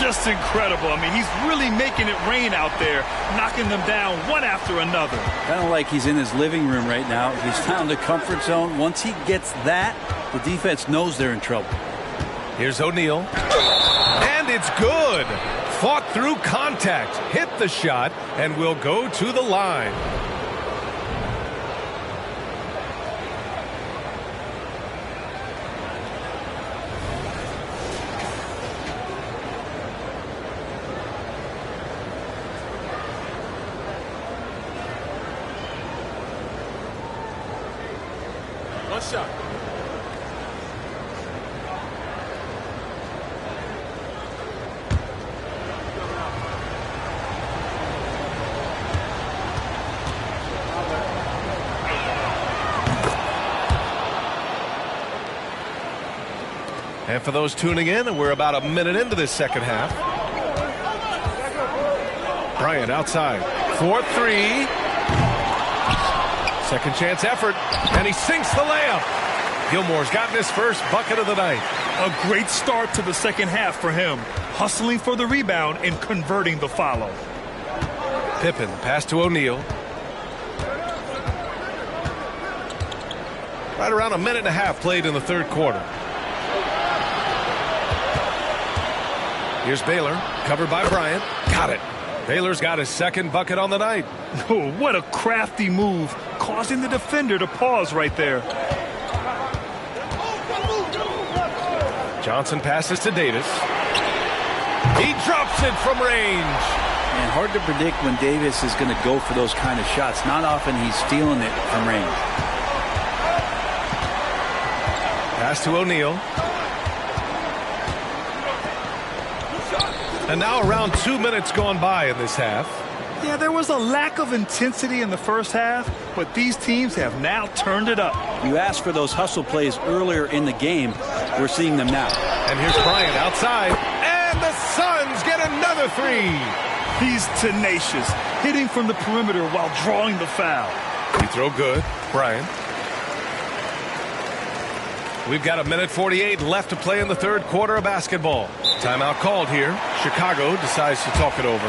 Just incredible. I mean, he's really making it rain out there, knocking them down one after another. Kind of like he's in his living room right now. He's found the comfort zone. Once he gets that, the defense knows they're in trouble. Here's O'Neal. And it's good. good. Fought through contact, hit the shot, and will go to the line. One shot. And for those tuning in, we're about a minute into this second half. Bryant outside. 4-3. Second chance effort. And he sinks the layup. Gilmore's gotten his first bucket of the night. A great start to the second half for him. Hustling for the rebound and converting the follow. Pippen, pass to O'Neal. Right around a minute and a half played in the third quarter. Here's Baylor, covered by Bryant. Got it. Baylor's got his second bucket on the night. Oh, what a crafty move, causing the defender to pause right there. Johnson passes to Davis. He drops it from range. And hard to predict when Davis is going to go for those kind of shots. Not often he's stealing it from range. Pass to O'Neal. And now around 2 minutes gone by in this half. Yeah, there was a lack of intensity in the first half, but these teams have now turned it up. You asked for those hustle plays earlier in the game. We're seeing them now. And here's Bryant outside. And the Suns get another three. He's tenacious, hitting from the perimeter while drawing the foul. Free throw good. Bryant. We've got a minute 48 left to play in the third quarter of basketball. Timeout called here. Chicago decides to talk it over.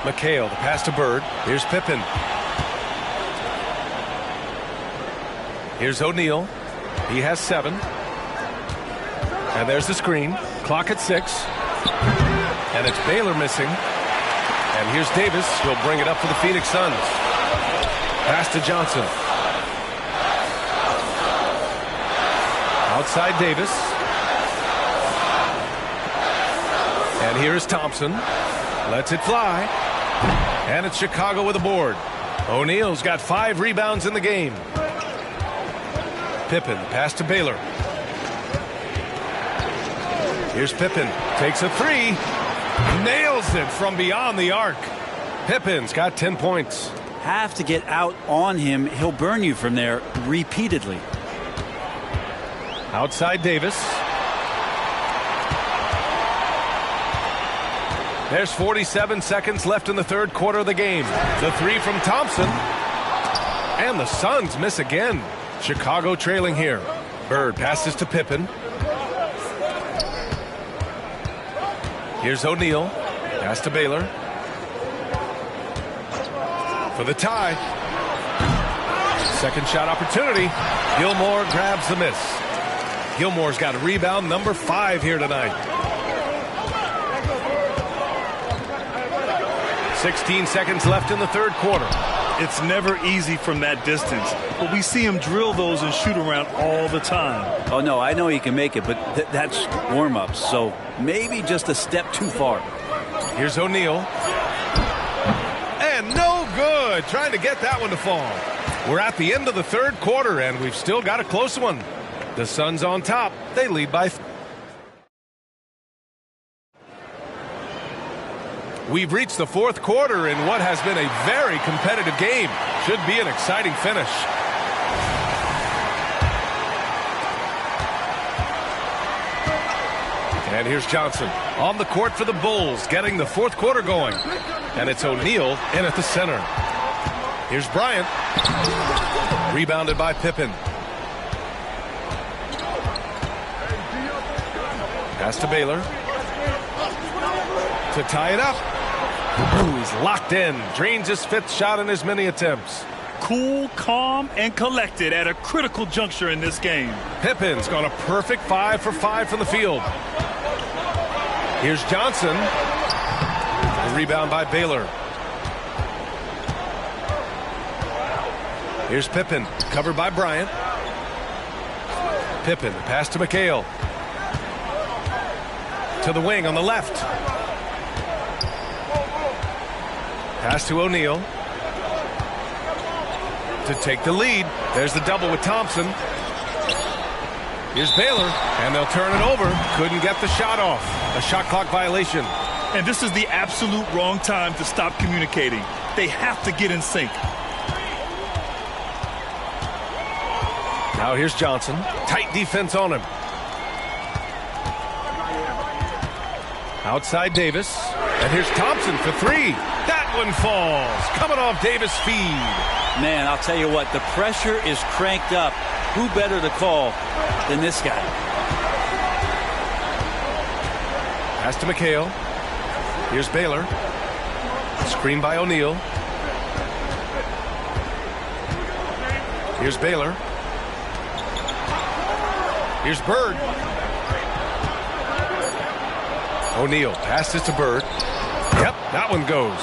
McHale, the pass to Bird. Here's Pippen. Here's O'Neal. He has 7. And there's the screen. Clock at 6. And it's Baylor missing. And here's Davis. He'll bring it up for the Phoenix Suns. Pass to Johnson. Outside Davis. And here is Thompson. Lets it fly. And it's Chicago with a board. O'Neal's got 5 rebounds in the game. Pippen, pass to Baylor. Here's Pippen, takes a 3. Nails it from beyond the arc. Pippen's got 10 points. Have to get out on him. He'll burn you from there repeatedly. Outside Davis. There's 47 seconds left in the third quarter of the game. The 3 from Thompson. And the Suns miss again. Chicago trailing here. Bird passes to Pippen. Here's O'Neal. Pass to Baylor. For the tie. Second shot opportunity. Gilmore grabs the miss. Gilmore's got a rebound number 5 here tonight. 16 seconds left in the third quarter. It's never easy from that distance, but we see him drill those and shoot around all the time. Oh, no, I know he can make it, but that's warm-ups, so maybe just a step too far. Here's O'Neal. And no good. Trying to get that one to fall. We're at the end of the third quarter, and we've still got a close one. The Suns on top. They lead by 3. We've reached the fourth quarter in what has been a very competitive game. Should be an exciting finish. And here's Johnson on the court for the Bulls, getting the fourth quarter going. And it's O'Neal in at the center. Here's Bryant. Rebounded by Pippen. Pass to Baylor. To tie it up. Ooh, he's locked in. Drains his 5th shot in as many attempts. Cool, calm, and collected at a critical juncture in this game. Pippen's got a perfect 5 for 5 from the field. Here's Johnson. The rebound by Baylor. Here's Pippen, covered by Bryant. Pippen, pass to McHale. To the wing on the left. Pass to O'Neal. To take the lead. There's the double with Thompson. Here's Baylor, and they'll turn it over. Couldn't get the shot off. A shot clock violation. And this is the absolute wrong time to stop communicating. They have to get in sync. Now here's Johnson. Tight defense on him. Outside Davis. And here's Thompson for 3. That one falls. Coming off Davis' feed. Man, I'll tell you what, the pressure is cranked up. Who better to call than this guy? Pass to McHale. Here's Baylor. Screen by O'Neal. Here's Baylor. Here's Bird. O'Neal passes to Bird. Yep, that one goes.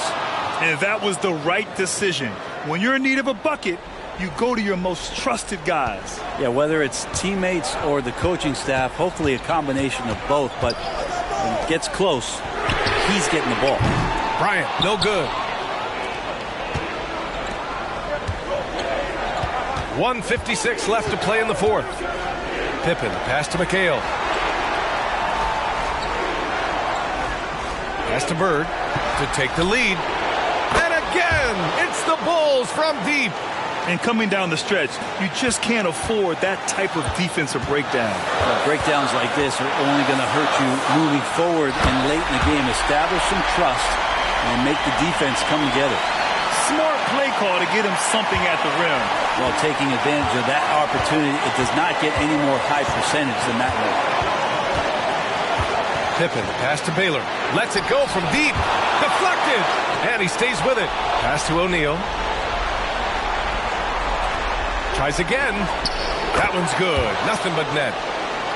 And that was the right decision. When you're in need of a bucket, you go to your most trusted guys. Yeah, whether it's teammates or the coaching staff, hopefully a combination of both. But when it gets close, he's getting the ball. Bryant, no good. 1:56 left to play in the 4th. Pippen, pass to McHale. Pass to Bird to take the lead. And again, it's the Bulls from deep. And coming down the stretch, you just can't afford that type of defensive breakdown. Breakdowns like this are only going to hurt you moving forward and late in the game. Establish some trust and make the defense come together. Smart play call to get him something at the rim. While taking advantage of that opportunity, it does not get any more high percentage than that one. Pippen, pass to Baylor. Lets it go from deep. Deflected. And he stays with it. Pass to O'Neal. Tries again. That one's good. Nothing but net.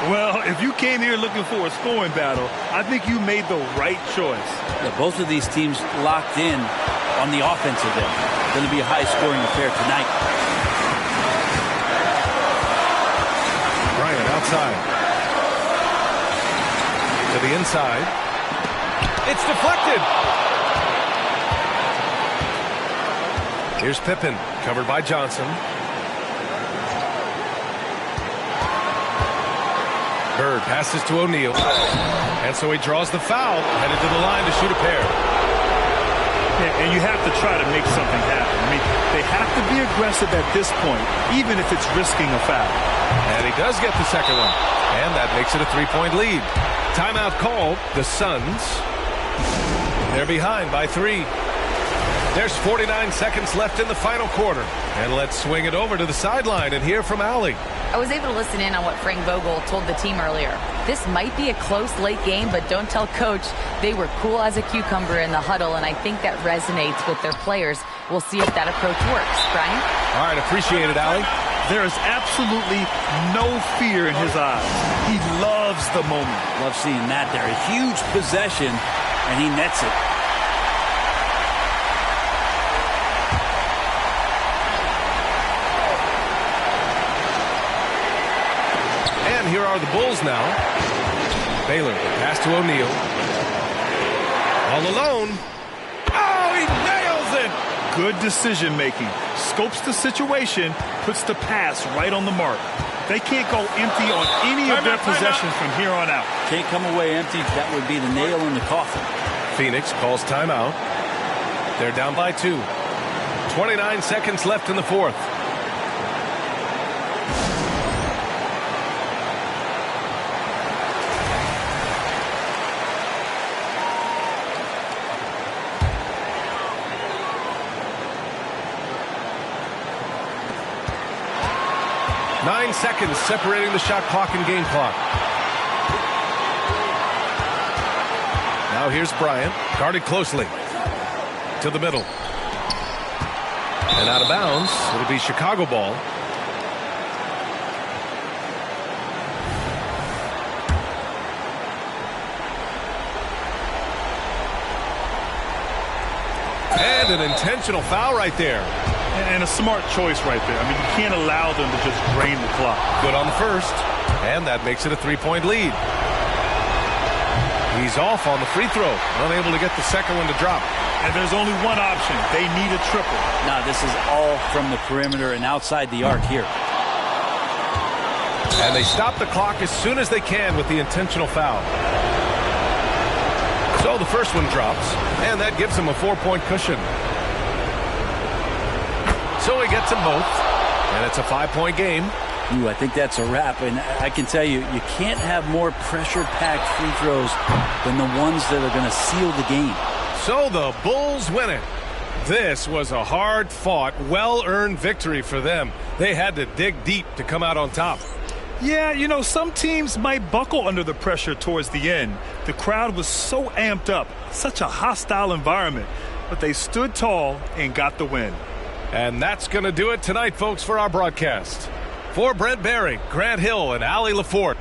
Well, if you came here looking for a scoring battle, I think you made the right choice. Yeah, both of these teams locked in on the offensive end. Going to be a high-scoring affair tonight. Bryant outside. To the inside. It's deflected. Here's Pippen, covered by Johnson. Bird passes to O'Neal. And so he draws the foul, headed to the line to shoot a pair. Yeah, and you have to try to make something happen. I mean, they have to be aggressive at this point, even if it's risking a foul. And he does get the second one. And that makes it a 3-point lead. Timeout called. The Suns. They're behind by 3. There's 49 seconds left in the final quarter. And let's swing it over to the sideline and hear from Allie. I was able to listen in on what Frank Vogel told the team earlier. This might be a close late game, but don't tell Coach. They were cool as a cucumber in the huddle, and I think that resonates with their players. We'll see if that approach works. Brian? All right, appreciate it, Allie. There is absolutely no fear in his eyes. He loves the moment. Love seeing that there. A huge possession, and he nets it. And here are the Bulls now. Baylor, pass to O'Neal. All alone. Oh, he nails it! Good decision-making. Scopes the situation, puts the pass right on the mark. They can't go empty on any of their possessions from here on out. Can't come away empty. That would be the nail in the coffin. Phoenix calls timeout. They're down by 2. 29 seconds left in the 4th. Nine seconds separating the shot clock and game clock. Now here's Bryant, guarded closely. To the middle. And out of bounds. It'll be Chicago ball. And an intentional foul right there. And a smart choice right there. I mean, you can't allow them to just drain the clock. Good on the first. And that makes it a 3-point lead. He's off on the free throw. Unable to get the second one to drop. And there's only one option. They need a triple. Now, this is all from the perimeter and outside the arc here. And they stop the clock as soon as they can with the intentional foul. So the first one drops, and that gives him a 4-point cushion. So he gets them both, and it's a 5-point game. I think that's a wrap, and I can tell you, you can't have more pressure-packed free throws than the ones that are going to seal the game. So the Bulls win it. This was a hard-fought, well-earned victory for them. They had to dig deep to come out on top. Yeah, you know, some teams might buckle under the pressure towards the end. The crowd was so amped up, such a hostile environment, but they stood tall and got the win. And that's going to do it tonight, folks, for our broadcast. For Brent Barry, Grant Hill, and Allie LaForte,